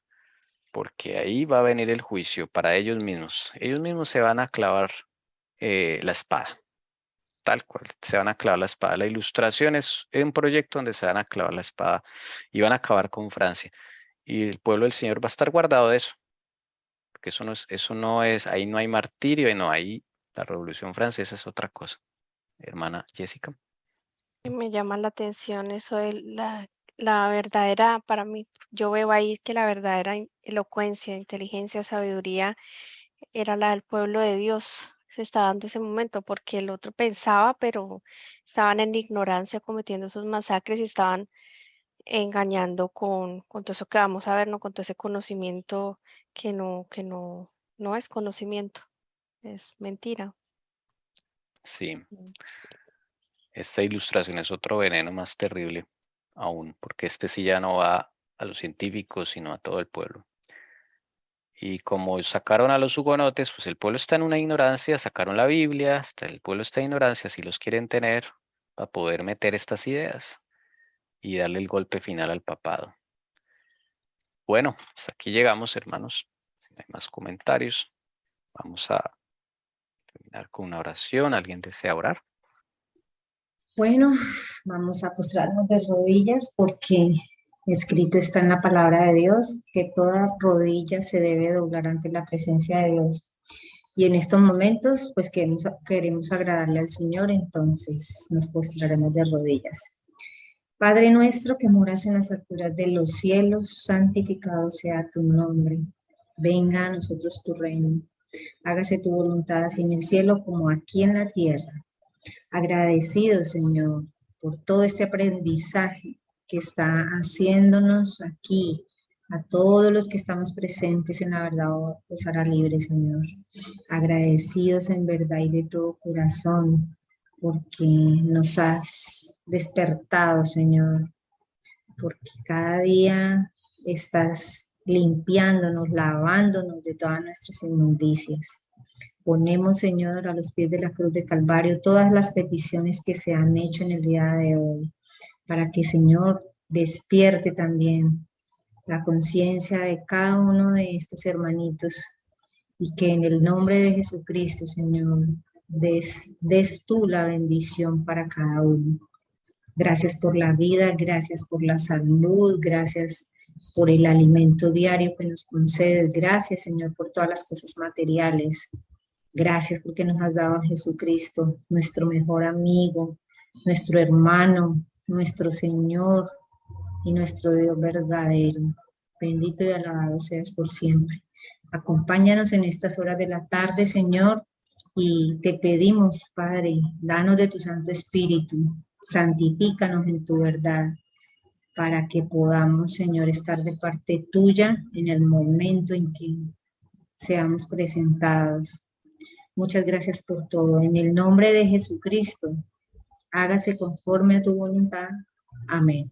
porque ahí va a venir el juicio para ellos mismos. Ellos mismos se van a clavar la espada. Tal cual, se van a clavar la espada. La ilustración es un proyecto donde se van a clavar la espada y van a acabar con Francia. Y el pueblo del Señor va a estar guardado de eso. Porque eso no es, ahí no hay martirio y no hay, la Revolución Francesa es otra cosa. Hermana Jessica. Me llama la atención eso de la verdadera, para mí, yo veo ahí que la verdadera elocuencia, inteligencia, sabiduría era la del pueblo de Dios. Se está dando ese momento porque el otro pensaba, pero estaban en ignorancia cometiendo esos masacres y estaban engañando con todo eso que vamos a ver, ¿no? Con todo ese conocimiento no es conocimiento, es mentira. Sí, esta ilustración es otro veneno más terrible aún, porque este sí ya no va a los científicos, sino a todo el pueblo. Y como sacaron a los hugonotes, pues el pueblo está en una ignorancia, sacaron la Biblia, hasta el pueblo está en ignorancia, si los quieren tener, para poder meter estas ideas y darle el golpe final al papado. Bueno, hasta aquí llegamos, hermanos. Si no hay más comentarios, vamos a terminar con una oración. ¿Alguien desea orar? Bueno, vamos a postrarnos de rodillas porque escrito está en la palabra de Dios que toda rodilla se debe doblar ante la presencia de Dios. Y en estos momentos, pues queremos agradarle al Señor, entonces nos postraremos de rodillas. Padre nuestro que moras en las alturas de los cielos, santificado sea tu nombre. Venga a nosotros tu reino. Hágase tu voluntad así en el cielo como aquí en la tierra. Agradecido, Señor, por todo este aprendizaje que está haciéndonos aquí, a todos los que estamos presentes en la verdad os hará libre, Señor. Agradecidos en verdad y de todo corazón, porque nos has despertado, Señor, porque cada día estás limpiándonos, lavándonos de todas nuestras inmundicias. Ponemos, Señor, a los pies de la cruz de Calvario todas las peticiones que se han hecho en el día de hoy, para que, Señor, despierte también la conciencia de cada uno de estos hermanitos y que en el nombre de Jesucristo, Señor, des tú la bendición para cada uno. Gracias por la vida, gracias por la salud, gracias por el alimento diario que nos concedes. Gracias, Señor, por todas las cosas materiales. Gracias porque nos has dado a Jesucristo, nuestro mejor amigo, nuestro hermano, nuestro Señor y nuestro Dios verdadero. Bendito y alabado seas por siempre. Acompáñanos en estas horas de la tarde, Señor, y te pedimos, Padre, danos de tu Santo Espíritu, santifícanos en tu verdad, para que podamos, Señor, estar de parte tuya en el momento en que seamos presentados. Muchas gracias por todo. En el nombre de Jesucristo, hágase conforme a tu voluntad. Amén.